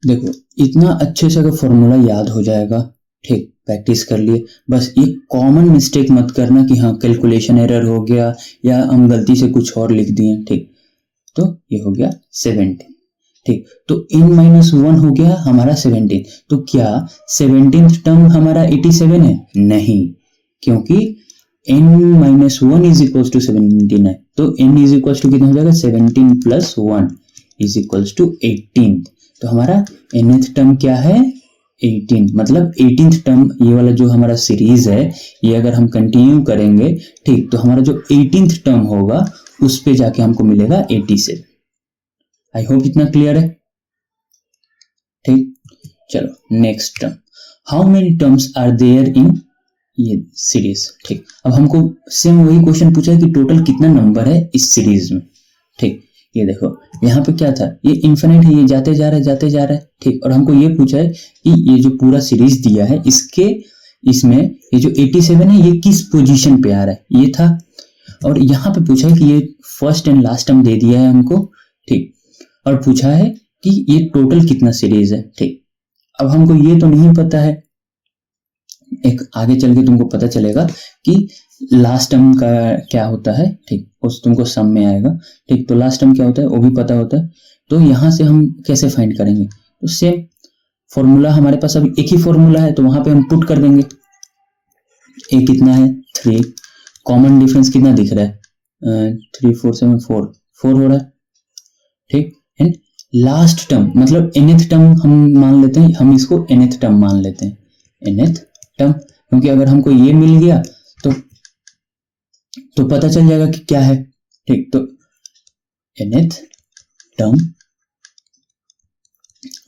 देखो इतना अच्छे से अगर फॉर्मूला याद हो जाएगा, ठीक, प्रैक्टिस कर लिए, बस ये कॉमन मिस्टेक मत करना कि हाँ कैलकुलेशन एरर हो गया या हम गलती से कुछ और लिख दिए, ठीक। तो ये हो गया 17, ठीक। तो n-1 हो गया हमारा 17। तो क्या 17th टर्म हमारा 87 है? नहीं, क्योंकि n-1 इज इक्वल टू 17 है। तो n इज इक्वल टू कितना हो जाएगा? 17 प्लस 1 इज इक्वल टू 18। तो हमारा nth टर्म क्या है? 18। मतलब 18th टर्म, ये वाला जो हमारा सीरीज है ये अगर हम कंटिन्यू करेंगे, ठीक, तो हमारा जो 18th टर्म होगा उस पे जाके हमको मिलेगा 87। आई होप इतना क्लियर है, ठीक। चलो next term, how many terms are there in ये सीरीज, ठीक। अब हमको सेम वही क्वेश्चन पूछा है कि टोटल कितना नंबर है इस सीरीज में, ठीक। ये देखो यहाँ पे क्या था, ये इन्फिनिट है, ये जाते जा रहा है जाते जा रहा है, ठीक। और हमको ये पूछा है कि ये जो पूरा सीरीज दिया है इसके इसमें ये जो 87 है ये किस पोजीशन पे आ रहा है, ये था। और यहाँ पे पूछा है कि ये फर्स्ट एंड लास्ट टर्म दे दिया है हमको, ठीक। और पूछा है कि ये टोटल कितना सीरीज है, ठीक। अब हमको ये तो नहीं पता है, एक आगे चल के तुमको पता चलेगा कि लास्ट टर्म का क्या होता है, ठीक, उस तुमको सम में आएगा, ठीक। तो लास्ट टर्म क्या होता है वो भी पता होता है। तो यहां से हम कैसे फाइंड करेंगे? तो सेम फॉर्मूला हमारे पास अभी एक ही फॉर्मूला है, तो वहां पे हम पुट कर देंगे। ए कितना है? 3। कॉमन डिफरेंस कितना दिख रहा है? 3 4 7 4 4 हो रहा है, ठीक। एंड लास्ट टर्म मतलब nth टर्म हम मान लेते हैं, हम इसको nth टर्म मान लेते हैं, nth टर्म, क्योंकि अगर हमको ये मिल गया तो पता चल जाएगा कि क्या है, ठीक। तो nth टर्म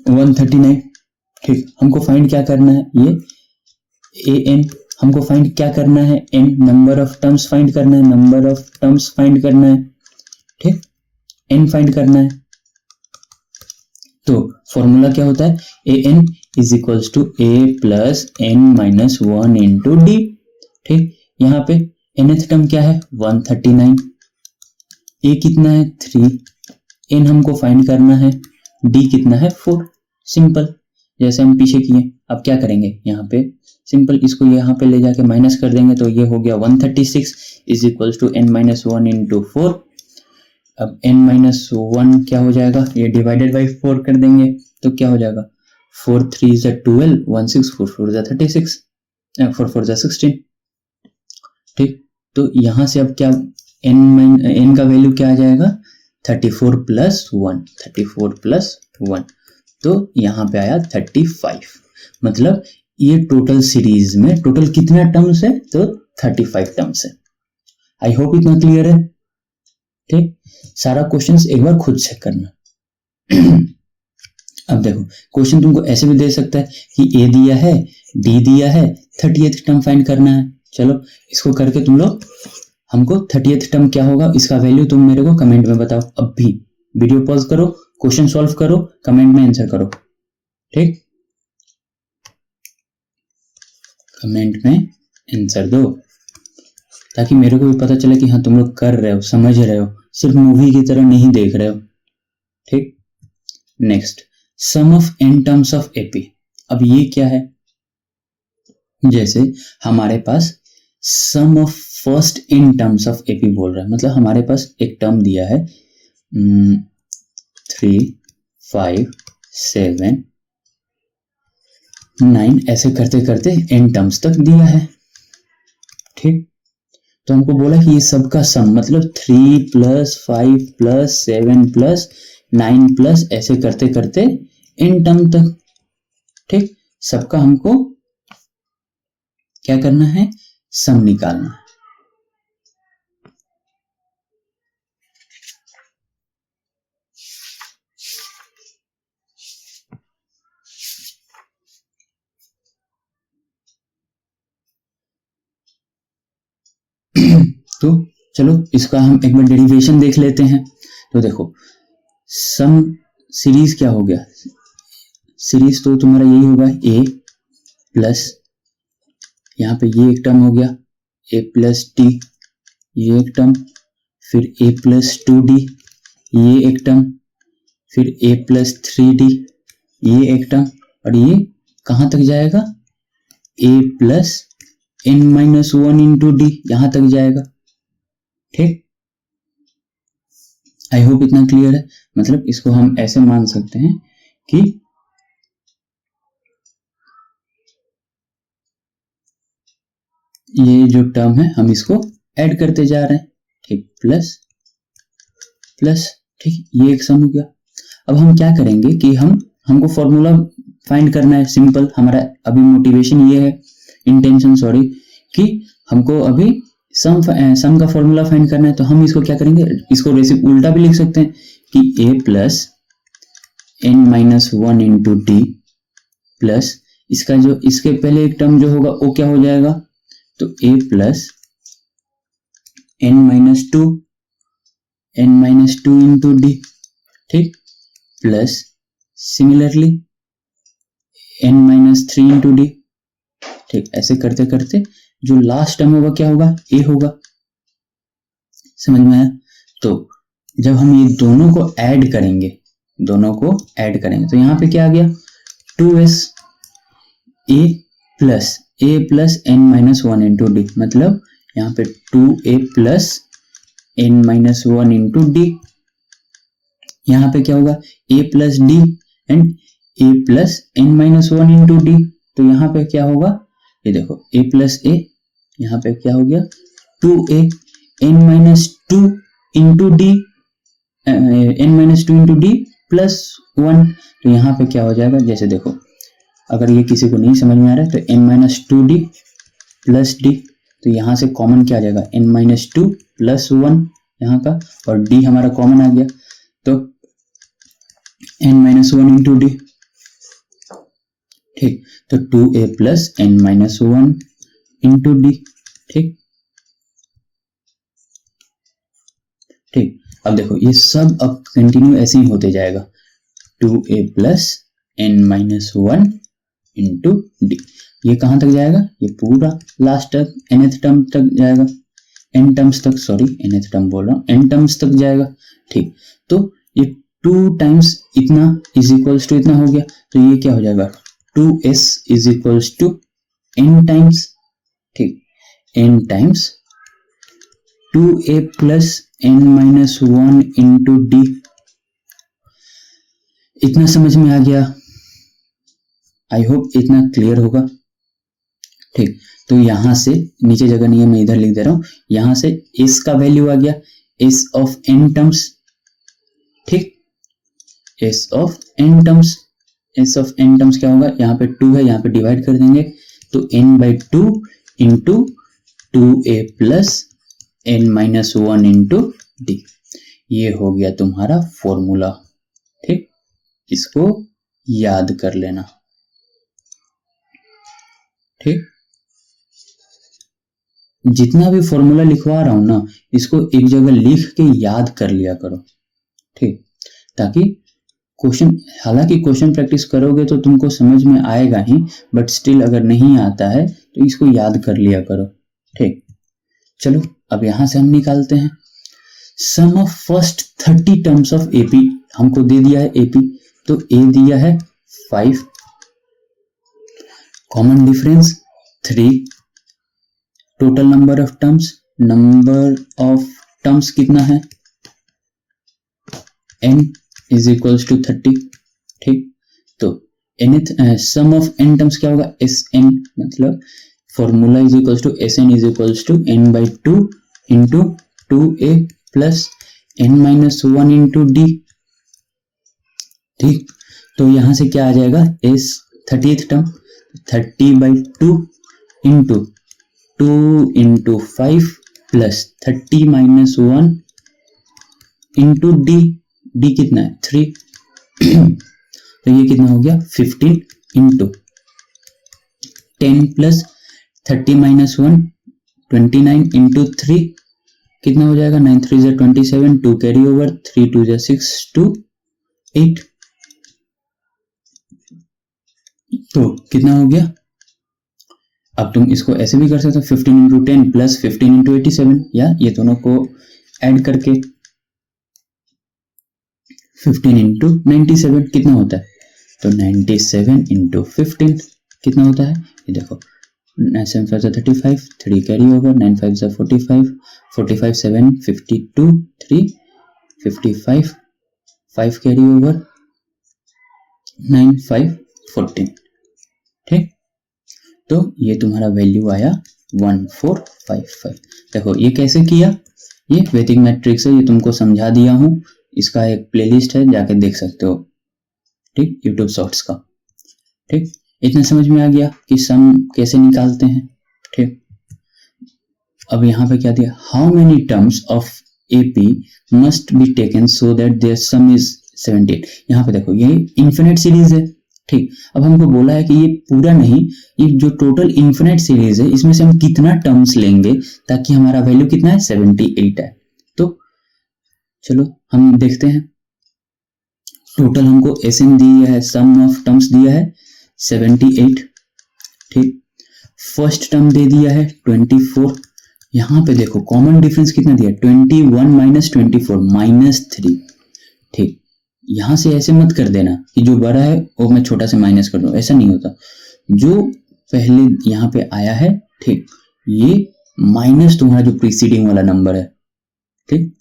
139, ठीक। हमको फाइंड क्या करना है? ये an हमको फाइंड क्या करना है? n number of terms find करना है, नंबर ऑफ टर्म्स फाइंड करना है, ठीक, n फाइंड करना है। तो फॉर्मूला क्या होता है? an is equals to a प्लस n-1 इंटू डी, ठीक। यहाँ पे nth टर्म क्या है? 139, a कितना है? 3, n हमको फाइंड करना है, d कितना है? 4। सिंपल, जैसे हम पीछे किए। अब क्या करेंगे? यहाँ पे सिंपल इसको यहाँ पे ले जाके माइनस कर देंगे, तो ये हो गया 136 is equals to n-1 into 4। अब n-1 क्या हो जाएगा? ये डिवाइडेड बाई 4 कर देंगे, तो क्या हो जाएगा? 4 3 is 12, 1 6 4 4 is 36, 4 4 is 16, ठीक। तो यहां से अब क्या n का वैल्यू क्या आ जाएगा? 34 प्लस 1, 34 प्लस 1, तो यहाँ पे आया 35। मतलब ये टोटल सीरीज में टोटल कितना टर्म्स है? तो 35 टर्म्स है। आई होप इतना क्लियर है, ठीक। सारा क्वेश्चंस एक बार खुद चेक करना। अब देखो क्वेश्चन तुमको ऐसे भी दे सकता है कि ए दिया है, डी दिया है, 30th टर्म फाइंड करना है। चलो इसको करके तुम लोग हमको 30th टर्म क्या होगा इसका वैल्यू तुम मेरे को कमेंट में बताओ। अब भी वीडियो पॉज करो, क्वेश्चन सॉल्व करो, कमेंट में आंसर करो, ठीक। कमेंट में आंसर दो ताकि मेरे को भी पता चले कि हाँ तुम लोग कर रहे हो, समझ रहे हो, सिर्फ मूवी की तरह नहीं देख रहे हो, ठीक। Next, sum of n terms of AP. अब ये क्या है? जैसे हमारे पास sum of first n terms of AP बोल रहा है, मतलब हमारे पास एक टर्म दिया है 3 5 7 9, ऐसे करते करते n टर्म्स तक दिया है, ठीक। तो हमको बोला कि ये सबका सम मतलब 3 प्लस 5 प्लस 7 प्लस 9 प्लस ऐसे करते करते n टर्म तक, ठीक। सबका हमको क्या करना है? सम निकालना है। तो चलो इसका हम एक बार डेरिवेशन देख लेते हैं। तो देखो सम सीरीज क्या हो गया? सीरीज तो तुम्हारा यही होगा a प्लस, यहाँ पे ये एक टर्म हो गया a प्लस टी ये एक टर्म, फिर a+2d ये एक टर्म, फिर a+3d ये एक टर्म, और ये कहाँ तक जाएगा, a+n-1 इंटू डी यहां तक जाएगा। ठीक, आई होप इतना क्लियर है। मतलब इसको हम ऐसे मान सकते हैं कि ये जो टर्म है हम इसको ऐड करते जा रहे हैं। ठीक, प्लस प्लस, ठीक, ये एक सम हो गया। अब हम क्या करेंगे कि हमको फॉर्मूला फाइंड करना है, सिंपल। हमारा अभी मोटिवेशन ये है, इंटेंशन सॉरी, कि हमको अभी सम का फॉर्मूला फाइंड करना है। तो हम इसको क्या करेंगे, इसको रेसिप उल्टा भी लिख सकते हैं कि a+n-1 इंटू डी प्लस इसका जो इसके पहले एक टर्म जो होगा वो क्या हो जाएगा, तो a+n-2 इंटू डी, ठीक, plus similarly n-3 into D. ठीक, ऐसे करते करते जो लास्ट टर्म होगा क्या होगा, ए होगा। समझ में आया? तो जब हम ये दोनों को ऐड करेंगे तो यहां पे क्या आ गया, 2s a+n-1 इंटू डी, मतलब यहाँ पे 2a+n-1 इंटू डी। यहाँ पे क्या होगा, a+d and a+n-1 into D. तो यहाँ पे क्या होगा, ये देखो a+a, यहाँ पे क्या हो गया 2a n-2 into D, n-2 into D plus 1। तो यहाँ पे क्या हो जाएगा, जैसे देखो अगर ये किसी को नहीं समझ में आ रहा है तो n-2d प्लस डी, तो यहाँ से कॉमन क्या आ जाएगा, n-2 प्लस 1 यहाँ का, और डी हमारा कॉमन आ गया, तो n-1 इंटू डी। ठीक, तो 2a+n-1 इंटू डी। ठीक, ठीक, अब देखो ये सब अब कंटिन्यू ऐसे ही होते जाएगा, 2a+n-1 इंटू डी। ये कहां तक जाएगा, ये पूरा लास्ट तक nth टर्म तक जाएगा, n टर्म्स तक, सॉरी nth टर्म बोल रहा हूं, n टर्म्स तक जाएगा। ठीक, तो ये 2 टाइम्स इतना इज इक्वल्स टू इतना हो गया, तो ये क्या हो जाएगा, 2s is equals to n times, ठीक, n times 2a+n-1 into D. इतना समझ में आ गया, आई होप इतना क्लियर होगा। ठीक, तो यहां से नीचे जगह नहीं है, मैं इधर लिख दे रहा हूं, यहां से s का वैल्यू आ गया, s ऑफ n टर्म्स। ठीक, s of n terms, s of n terms क्या होगा, यहाँ पे 2 है, यहाँ पे डिवाइड कर देंगे, तो n/2 into 2a+n-1 into D. ये हो गया तुम्हारा फॉर्मूला। ठीक, इसको याद कर लेना। ठीक, जितना भी फॉर्मूला लिखवा रहा हूं ना, इसको एक जगह लिख के याद कर लिया करो। ठीक, ताकि क्वेश्चन, हालांकि क्वेश्चन प्रैक्टिस करोगे तो तुमको समझ में आएगा ही, बट स्टिल अगर नहीं आता है तो इसको याद कर लिया करो। ठीक, चलो अब यहां से हम निकालते हैं sum of first 30 terms of AP. हमको दे दिया है एपी, तो ए दिया है 5, common difference 3, total number of terms कितना है, n इज इक्वल्स टू 30। ठीक, तो सम ऑफ n टर्म्स क्या होगा, Sn, मतलब formula is equals to Sn is equals to n/2 into 2a+n-1 into D. ठीक, तो यहां से क्या आ जाएगा, s 30th term 30/2 into 2 into 5 plus 30-1 into D, D कितना है 3 तो ये कितना हो गया 15 इंटू 10 प्लस 30-1 29 इंटू 3 कितना हो जाएगा, 9 3 27, 2 कैरी ओवर, 3 2 6 2 8। तो कितना हो गया, अब तुम इसको ऐसे भी कर सकते हो 15 इंटू 10 प्लस 15 इंटू 87, या ये दोनों को ऐड करके 15 इंटू 97 कितना होता है, तो 97 इंटू 15 कितना होता है, ये देखो 7 5 35, 3 कैरी ओवर, 9 5 45, 45 7 52, 3 55, 5 कैरी ओवर, 9 5 14। ठीक, तो ये तुम्हारा वैल्यू आया 1455। देखो ये कैसे किया, ये वैदिक मैट्रिक्स है, ये तुमको समझा दिया हूं, इसका एक प्लेलिस्ट है, जाके देख सकते हो। ठीक, यूट्यूब शॉर्ट्स का। ठीक, इतना समझ में आ गया कि सम कैसे निकालते हैं। ठीक, अब यहाँ पे क्या दिया, how many terms of AP must be taken so that their sum is 78। यहाँ पे देखो ये इन्फिनिट सीरीज है। ठीक, अब हमको बोला है कि ये पूरा नहीं, ये जो टोटल इन्फिनिट सीरीज है इसमें से हम कितना टर्म्स लेंगे ताकि हमारा वैल्यू कितना है 78 है। तो चलो हम देखते हैं, टोटल हमको एसएन दिया है, सम ऑफ टर्म्स दिया है 78। ठीक, फर्स्ट टर्म दे दिया है 24। यहाँ पे देखो कॉमन डिफरेंस कितना दिया, 21 माइनस 24 माइनस 3। ठीक, यहां से ऐसे मत कर देना कि जो बड़ा है वो मैं छोटा से माइनस कर दूं, ऐसा नहीं होता। जो पहले यहाँ पे आया है, ठीक, ये माइनस तुम्हारा जो प्रीसीडिंग वाला नंबर है। ठीक,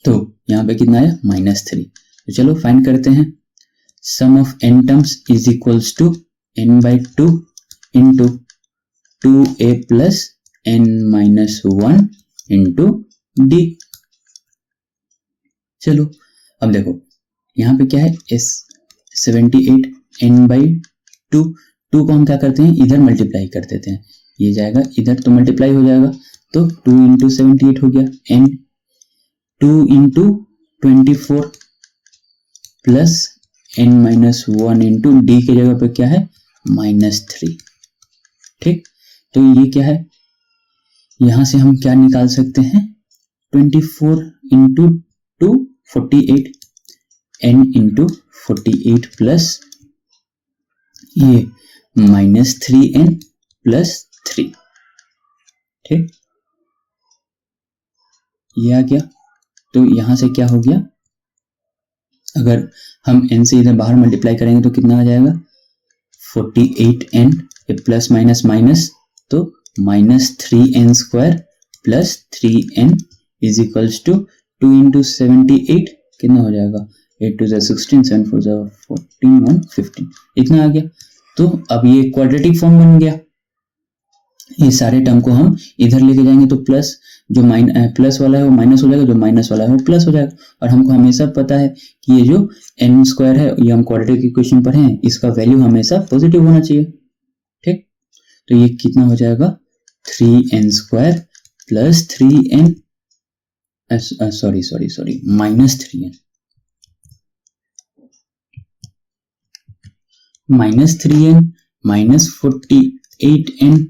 तो यहाँ पे कितना आया -3। तो चलो फाइंड करते हैं, sum of n terms is equals to n/2 into 2a plus n-1 into d। चलो अब देखो यहाँ पे क्या है, S78 n/2, 2 को हम क्या करते हैं इधर मल्टीप्लाई कर देते हैं, ये जाएगा इधर तो मल्टीप्लाई हो जाएगा, तो 2 इंटू 78 हो गया, n 2 into 24 plus n-1 into d के जगह पे क्या है -3। ठीक, तो ये क्या है, यहां से हम क्या निकाल सकते हैं, 24 इंटू 2 48, n इंटू 48 प्लस ये -3n प्लस 3। ठीक, ये आ गया। तो यहां से क्या हो गया, अगर हम n से इधर बाहर मल्टीप्लाई करेंगे तो कितना आ जाएगा 48n, ये प्लस माइनस माइनस, तो -3n square plus 3n is equals to 2 into 78 कितना हो जाएगा, 8 2 16, 7 4 14, 1 15, इतना आ गया। तो अब ये क्वाड्रेटिक फॉर्म बन गया, ये सारे टर्म को हम इधर लेके जाएंगे तो प्लस, जो प्लस वाला है वो माइनस हो जाएगा, जो माइनस वाला है वो प्लस हो जाएगा। और हमको हमेशा पता है कि ये जो n स्क्वायर है, ये हम क्वाड्रेटिक इक्वेशन पर हैं, इसका वैल्यू हमेशा पॉजिटिव होना चाहिए। ठीक, तो ये कितना हो जाएगा 3n square plus 3n sorry -3n -48n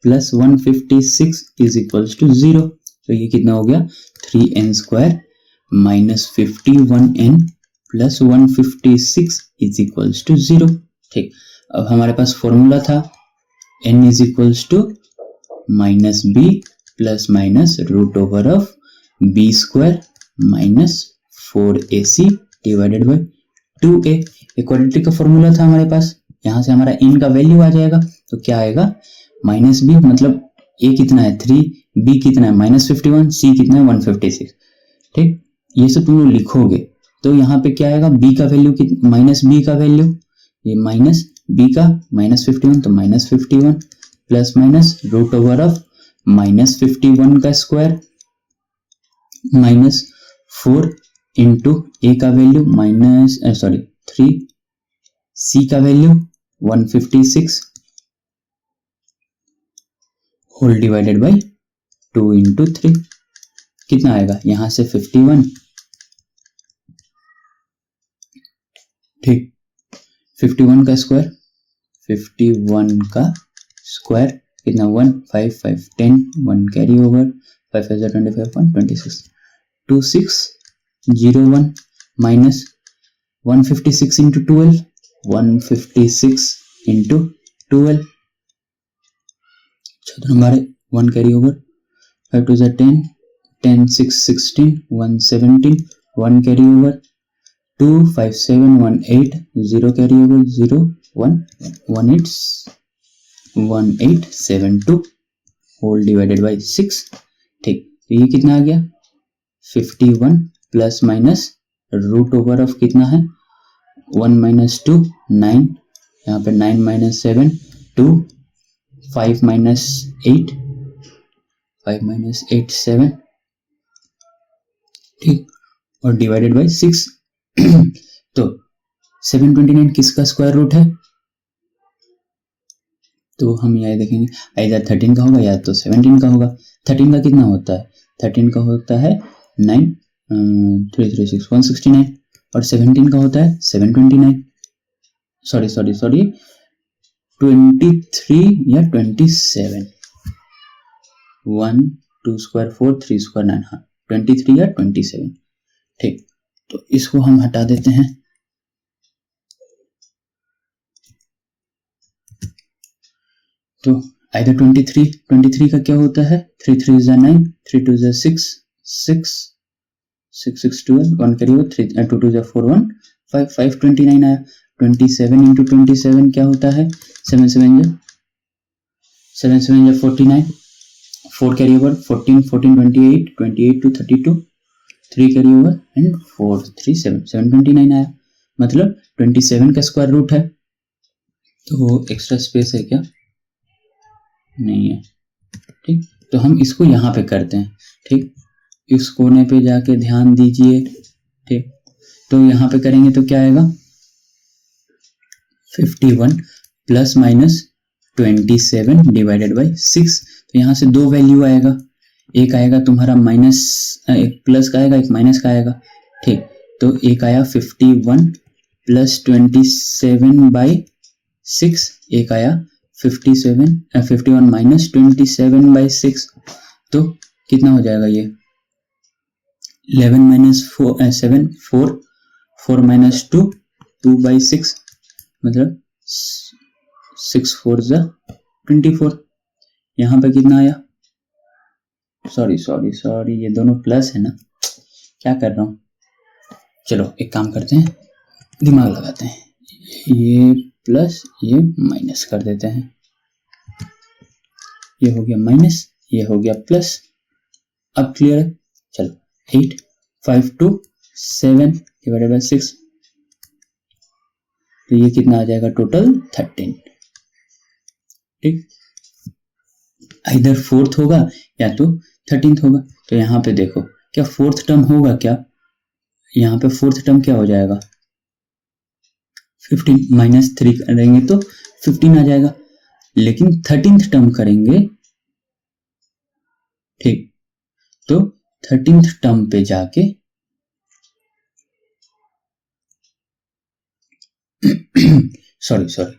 plus 156 is equals to 0। तो ये कितना हो गया 3n square -51n plus 156 is equals to 0। ठीक, अब हमारे पास फॉर्मूला था n is equals to -b plus minus root over of b square minus 4ac divided by 2a। Equality का फॉर्मूला था हमारे पास, यहां से हमारा n का वैल्यू आ जाएगा, तो क्या आएगा -b, मतलब a कितना है 3, b कितना है -51, c कितना है 156। ठीक, ये सब तुम लोग लिखोगे तो यहाँ पे क्या आएगा, b का वैल्यू -b का वैल्यू, ये माइनस b का -51 तो -51 plus minus root over of -51 का स्क्वायर -4 इंटू a का वैल्यू 3, c का value 156 whole divided by 2 into 3 कितना आएगा, यहां से 51। ठीक, 51 का स्क्वायर, 51 का स्क्वायर कितना 1 5 5 10, 1 carry over, 5 5 25 1 26, 2601 minus 156 into 12, 156 into 12, चौथा नंबर है 1 carry over, 5 2 10, 10 6 16, 1 17, 1 carry over, 2 5 7 1 8, 0 carry over, 0 1 1 8 1 8 7 2 whole divided by 6। ठीक, तो ये कितना आ गया 51 plus minus root over of कितना है 1 माइनस 2 9, यहाँ पे 9 माइनस 7 2, 5 माइनस 8 5 माइनस 8 7, ठीक, और डिवाइडेड बाई 6। तो 729 किसका स्क्वायर रूट है, तो हम यहाँ देखेंगे इधर 13 का होगा या तो 17 का होगा। 13 का कितना होता है, 13 का होता है 9 3 3 6 169, और 17 का होता है 729, सॉरी 23 या 27, 1 2 स्क्वायर 4 3 स्क्वायर 9, हाँ 23 या 27। ठीक, तो इसको हम हटा देते हैं। तो आइदर 23 का क्या होता है 3 3 is 9, 3 2 is 6 6 6 6 12, 1 carry over, 3 2 2 is 4 1 5 5 29 आया। 27 into 27 क्या होता है 7 7 is 49, 4 carry over, 14 14 28 28 to 32, 3 carry over and 4 3 7 729 आया। मतलब 27 का स्क्वायर रूट है, तो एक्स्ट्रा स्पेस है क्या, नहीं है। ठीक, तो हम इसको यहाँ पे करते हैं। ठीक, इस कोने पे जाके ध्यान दीजिए। ठीक, तो यहाँ पे करेंगे तो क्या आएगा 51 प्लस माइनस 27 डिवाइडेड बाई 6। तो यहाँ से दो वैल्यू आएगा, एक आएगा तुम्हारा माइनस, एक प्लस का आएगा, एक माइनस का आएगा। ठीक, तो एक आया 51 प्लस 27 बाई 6, एक आया 51 माइनस 27 बाई 6। तो कितना हो जाएगा ये 11 माइनस 7 4 माइनस 2 2 बाई 6, मतलब 6 4 जा 24। यहाँ पे कितना आया, सॉरी ये दोनों प्लस है ना, क्या कर रहा हूँ। चलो एक काम करते हैं, दिमाग लगाते हैं, ये प्लस ये माइनस कर देते हैं। ये हो गया माइनस, ये हो गया प्लस। अब क्लियर है। चलो 8 5 2 7 डिवाइडेड बाई 6, तो ये कितना आ जाएगा टोटल 13। ठीक, इधर फोर्थ होगा या तो 13th होगा। तो यहाँ पे देखो क्या फोर्थ टर्म होगा क्या, यहाँ पे फोर्थ टर्म क्या हो जाएगा 15 माइनस 3 करेंगे तो 15 आ जाएगा, लेकिन 13th टर्म करेंगे। ठीक, तो 13th टर्म पे जाके सॉरी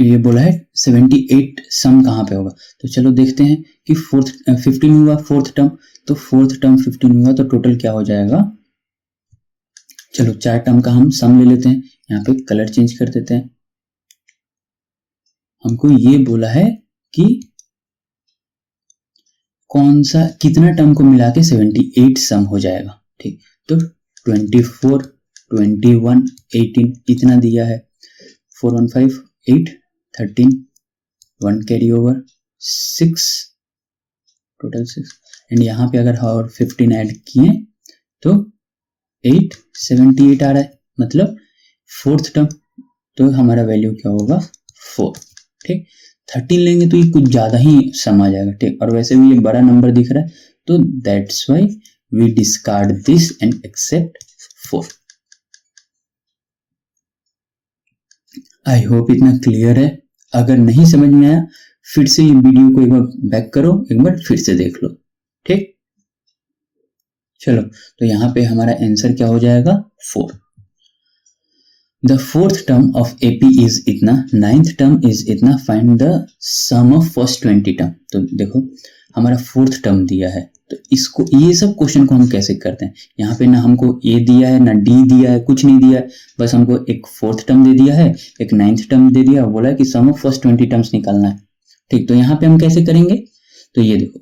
ये बोला है 78 सम कहाँ पे होगा। तो चलो देखते हैं कि 15 हुआ फोर्थ टर्म, तो फोर्थ टर्म 15 हुआ तो टोटल क्या हो जाएगा। चलो 4 टर्म का हम सम ले लेते हैं, यहाँ पे कलर चेंज कर देते हैं। हमको ये बोला है कि कौन सा कितना टर्म को मिला के 78 सम हो जाएगा। ठीक, तो 24 21 18 इतना दिया है, 4 1 5 8 13 1 कैरी ओवर 6 टोटल 6, एंड यहाँ पे अगर और 15 ऐड किए तो 8 78 आ रहा है, मतलब फोर्थ टर्म। तो हमारा वैल्यू क्या होगा 4। ठीक, 13 लेंगे तो ये कुछ ज्यादा ही सम आ जाएगा। ठीक, और वैसे भी ये बड़ा नंबर दिख रहा है, तो that's why we discard this and accept 4। I hope इतना क्लियर है। अगर नहीं समझ में आया फिर से ये वीडियो को एक बार बैक करो, एक बार फिर से देख लो। ठीक, चलो तो यहाँ पे हमारा आंसर क्या हो जाएगा 4। The fourth term of AP is इतना, 9th टर्म इज इतना, find the sum of first 20 term. तो देखो हमारा फोर्थ टर्म दिया है, तो तो इसको, ये सब क्वेश्चन को हम कैसे करते हैं, यहाँ पे ना हमको ए दिया है ना डी दिया है, कुछ नहीं दिया है, बस हमको एक फोर्थ टर्म दे दिया है, एक नाइन्थ टर्म दे दिया, बोला है कि सम ऑफ फर्स्ट 20 टर्म्स निकालना है। ठीक, तो यहाँ पे हम कैसे करेंगे, तो ये देखो,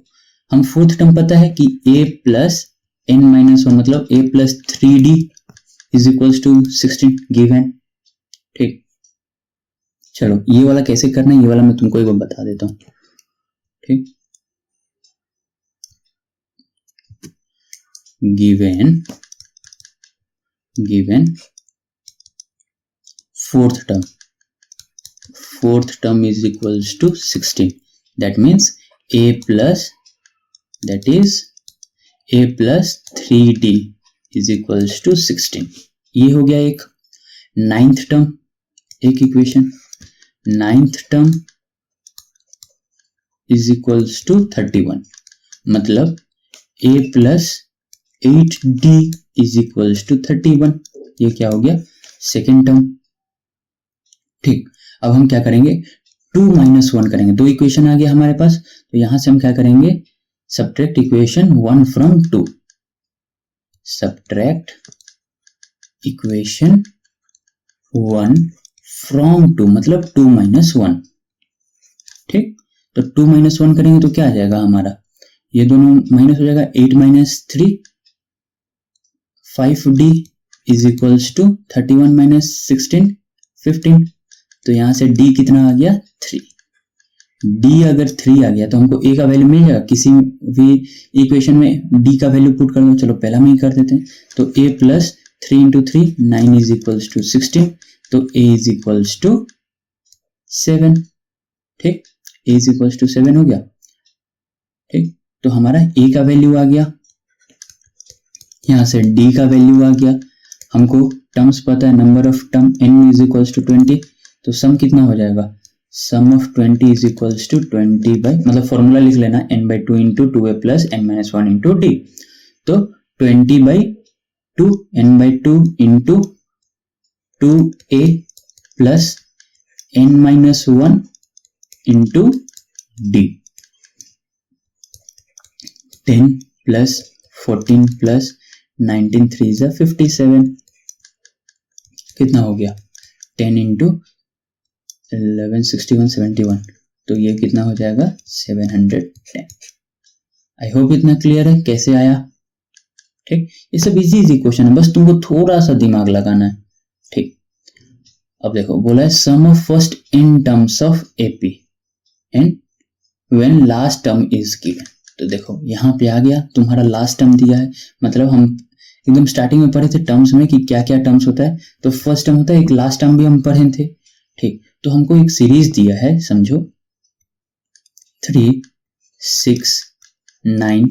हम फोर्थ टर्म पता है कि a plus n minus one मतलब a plus 3d is equals to 16 given. ठीक, चलो ये वाला कैसे करना है, ये वाला मैं तुमको एक बार बता देता हूँ। ठीक, given fourth term is equals to 16, that means a plus, that is a plus 3d is equals to 16। ये हो गया एक नाइन्थ टर्म, एक equation, ninth term is equals to 31, मतलब a plus 8d is equals to 31, ये क्या हो गया सेकेंड टर्म। ठीक, अब हम क्या करेंगे, 2 माइनस 1 करेंगे, दो इक्वेशन आ गया हमारे पास, तो यहां से हम क्या करेंगे, subtract equation 1 from 2, subtract equation 1 from 2 मतलब 2 माइनस 1। ठीक, तो 2 माइनस 1 करेंगे तो क्या आ जाएगा हमारा, ये दोनों माइनस हो जाएगा, 8 minus 3 5d is equals to 31 minus 16 15, तो यहां से d कितना आ गया 3। d अगर 3 आ गया तो हमको a का वैल्यू मिल जाएगा, किसी भी इक्वेशन में d का वैल्यू पुट कर दो, चलो पहला में ही कर देते हैं, तो a plus 3 into 3 9 is equals to 16, तो a इज इक्वल्स टू 7। ठीक, a इज इक्वल्स टू 7 हो गया। ठीक, तो हमारा a का वैल्यू आ गया, यहां से d का वैल्यू आ गया, हमको टर्म्स पता है, number of term n is equals to 20, तो सम कितना हो जाएगा, sum of 20 is equals to 20 by, मतलब फॉर्मूला लिख लेना n by 2 into 2a plus n minus 1 into d, तो 20 by 2 n by 2 into 2a plus n minus 1 into d, 10 plus 14 plus 19 3 जा 57, कितना हो गया 10 इंटू 11 61 71, तो ये कितना हो जाएगा 710। आई होप इतना क्लियर है कैसे आया। ठीक, ये सब इजी इजी क्वेश्चन है, बस तुमको थोड़ा सा दिमाग लगाना है। ठीक, अब देखो बोला है sum of first n terms of AP and when last term is given, तो देखो यहाँ पे आ गया तुम्हारा लास्ट टर्म दिया है, मतलब हम एकदम स्टार्टिंग में पढ़े थे टर्म्स में कि क्या क्या टर्म्स होता है, तो फर्स्ट टर्म होता है, एक लास्ट टर्म भी हम पढ़े थे। ठीक, तो हमको एक सीरीज दिया है, समझो 3 6 9,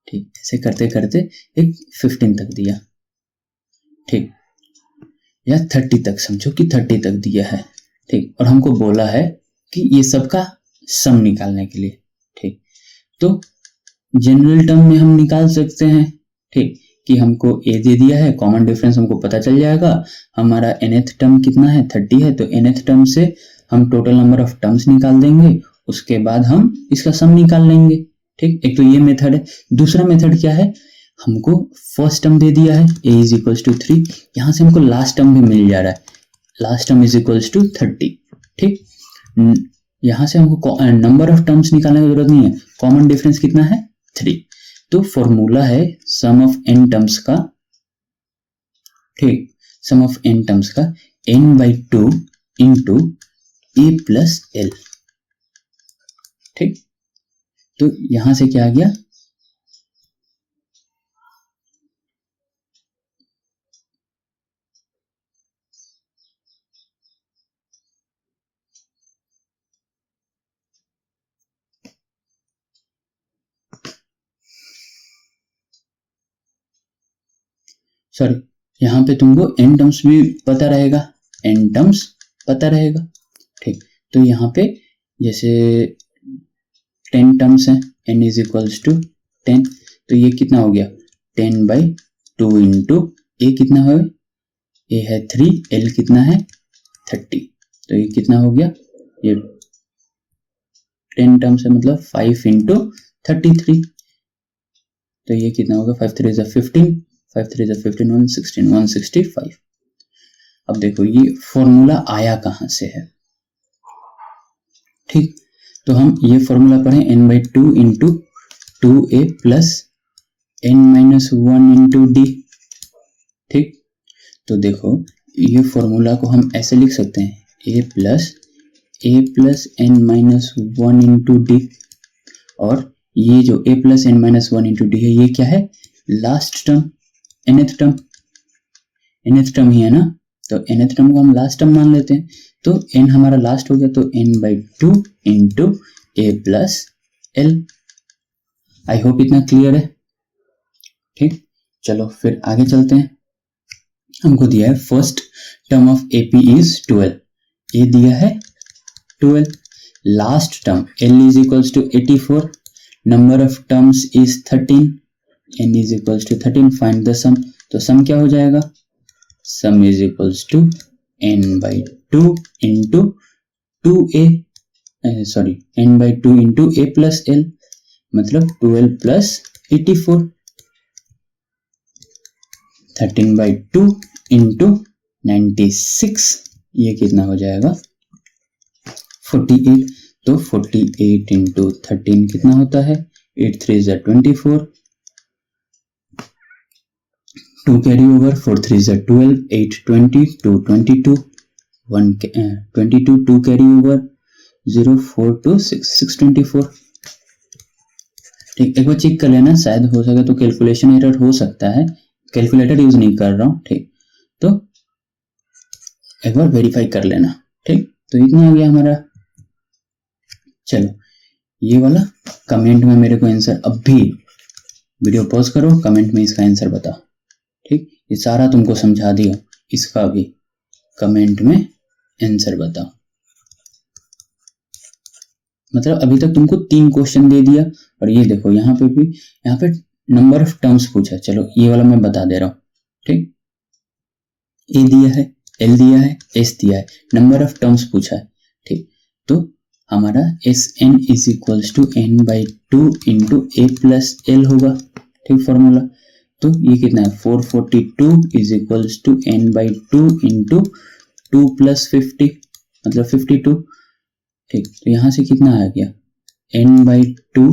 ठीक, ऐसे करते करते एक 15 तक दिया। ठीक, या 30 तक, समझो कि 30 तक दिया है। ठीक, और हमको बोला है कि ये सबका सम निकालने के लिए। ठीक, तो जनरल टर्म में हम निकाल सकते हैं। ठीक, कि हमको a दे दिया है, कॉमन डिफरेंस हमको पता चल जाएगा, हमारा nth टर्म कितना है 30 है, तो nth टर्म से हम टोटल नंबर ऑफ टर्म्स निकाल देंगे, उसके बाद हम इसका सम निकाल लेंगे। ठीक, एक तो ये मेथड है। दूसरा मेथड क्या है, हमको फर्स्ट टर्म दे दिया है a इज इक्वल्स टू 3, यहाँ से हमको लास्ट टर्म भी मिल जा रहा है, last term is equals to 30। ठीक, यहाँ से हमको नंबर ऑफ टर्म्स निकालने की जरूरत नहीं है, कॉमन डिफरेंस कितना है 3, तो फॉर्मूला है सम ऑफ n टर्म्स का। ठीक, सम ऑफ n टर्म्स का n by 2 into a plus l। ठीक, तो यहां से क्या आ गया, सॉरी, यहाँ पे तुमको n टर्म्स भी पता रहेगा, n टर्म्स पता रहेगा। ठीक, तो यहाँ पे जैसे 10 टर्म्स हैं, n इज इक्वल्स टू 10, तो ये कितना हो गया 10 बाई 2 इंटू a कितना है, a है 3, l कितना है 30, तो ये कितना हो गया, ये 10 टर्म्स है मतलब 5 इंटू 33, तो ये कितना होगा, 5 3 = 15, 5 3 = 15, 116, 165। अब देखो ये फॉर्मूला आया कहाँ से है, ठीक। तो हम ये फॉर्मूला पढ़े n/2 into 2a plus n-1 into D, ठीक। तो देखो ये फॉर्मूला को हम ऐसे लिख सकते हैं a प्लस n-1 इंटू डी, और ये जो a प्लस n-1 इंटू डी है ये क्या है, लास्ट टर्म, nth टर्म ही है ना, तो nth टर्म को हम लास्ट टर्म मान लेते हैं। तो n हमारा लास्ट हो गया, तो n/2 into a plus l। I hope इतना क्लियर है, ठीक। चलो फिर आगे चलते हैं। हमको दिया है first term of AP is 12, ये दिया है 12, last term L is equals to 84, number of terms is 13, n is equals to 13, find the sum. तो सम क्या हो जाएगा, sum is equals to n/2 into 2a, sorry n/2 into a plus l, मतलब 12 प्लस 84, 13/2 इंटू 96, ये कितना हो जाएगा 48। तो 48 इंटू 13 कितना होता है, 8 3 = 24, 2 कैरी ओवर, 4 3 = 12, 8 20, 2 22, 1 22, 2 कैरी ओवर, 0 4 2 6 6 24, ठीक। एक बार चेक कर लेना, शायद हो सके तो कैलकुलेशन एरर हो सकता है, कैलकुलेटर यूज नहीं कर रहा हूं, ठीक। तो एक बार वेरीफाई कर लेना, ठीक। तो इतना हो गया हमारा। चलो ये वाला कमेंट में मेरे को आंसर, अब भी वीडियो पॉज करो, कमेंट में इसका आंसर बताओ, ठीक। ये सारा तुमको समझा दिया, इसका भी कमेंट में आंसर बताओ। मतलब अभी तक तुमको 3 क्वेश्चन दे दिया, और ये देखो यहाँ पे नंबर ऑफ टर्म्स पूछा। चलो ये वाला मैं बता दे रहा हूँ, ठीक। ए दिया है, एल दिया है, एस दिया है, नंबर ऑफ टर्म्स पूछा है, ठीक। तो हमारा Sn is equals to n/2 into a plus l होगा, ठीक फॉर्मूला। तो ये कितना है, 442 is equals to n/2 into 2 plus 50, मतलब 52, ठीक। तो यहाँ से कितना आ गया, n/2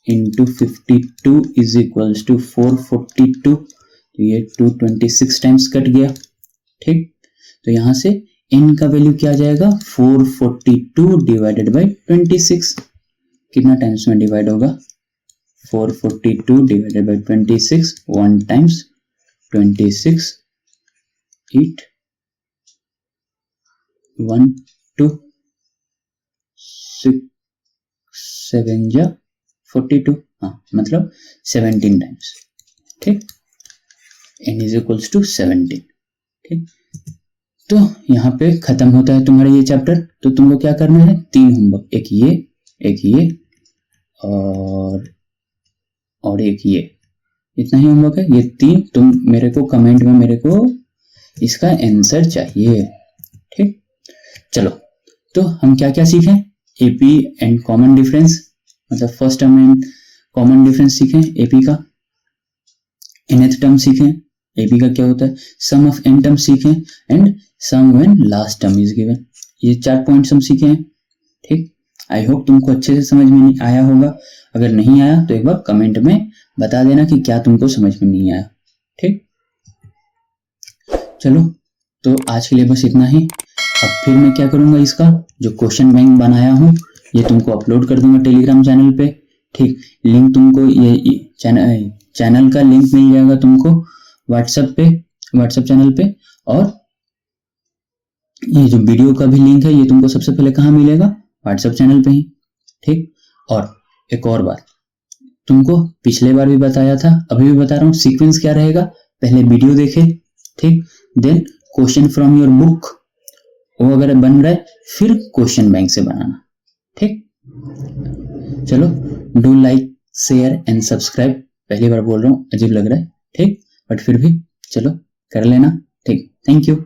into 52 is equals to 442, तो ये 226 टाइम्स कट गया, ठीक। तो यहाँ से n का वैल्यू क्या आ जाएगा, 442 डिवाइडेड बाई 26, कितना टाइम्स में डिवाइड होगा, 442 डिवाइडेड बाई 26, 1 टाइम्स 26, 8 1 2 6 7 जा 42, हाँ मतलब 17 टाइम्स, ठीक। n इज इक्वल्स टू 17, ठीक। तो यहाँ पे खत्म होता है तुम्हारा ये चैप्टर। तो तुमको क्या करना है, 3 होमवर्क, एक ये और एक ये, इतना ही होमवर्क है। ये 3 तुम मेरे को कमेंट में मेरे को इसका आंसर चाहिए, ठीक। चलो तो हम क्या क्या सीखें, एपी एंड कॉमन डिफरेंस, मतलब first term and common difference सीखें एपी का, nth टर्म सीखें एपी का क्या होता है, सम ऑफ n टर्म सीखें, and sum when last term is given. ये 4 पॉइंट्स हम सीखे हैं, ठीक। आई होप तुमको अच्छे से समझ में नहीं आया होगा, अगर नहीं आया तो एक बार कमेंट में बता देना कि क्या तुमको समझ में नहीं आया, ठीक। चलो तो आज के लिए बस इतना ही। अब फिर मैं क्या करूंगा, इसका जो क्वेश्चन बैंक बनाया हूं ये तुमको अपलोड कर दूंगा टेलीग्राम चैनल पे, ठीक। लिंक तुमको ये चैनल का लिंक मिल जाएगा तुमको व्हाट्सएप चैनल पे, और ये जो वीडियो का भी लिंक है ये तुमको सबसे पहले कहाँ मिलेगा, व्हाट्सएप चैनल पे ही, ठीक। और एक और बात, तुमको पिछले बार भी बताया था, अभी भी बता रहा हूँ, सीक्वेंस क्या रहेगा, पहले वीडियो देखे, ठीक, then question from your book, वो अगर बन रहा है फिर क्वेश्चन बैंक से बनाना, ठीक। चलो do like share and subscribe, पहली बार बोल रहा हूँ, अजीब लग रहा है, ठीक, बट फिर भी चलो कर लेना, ठीक। Thank you.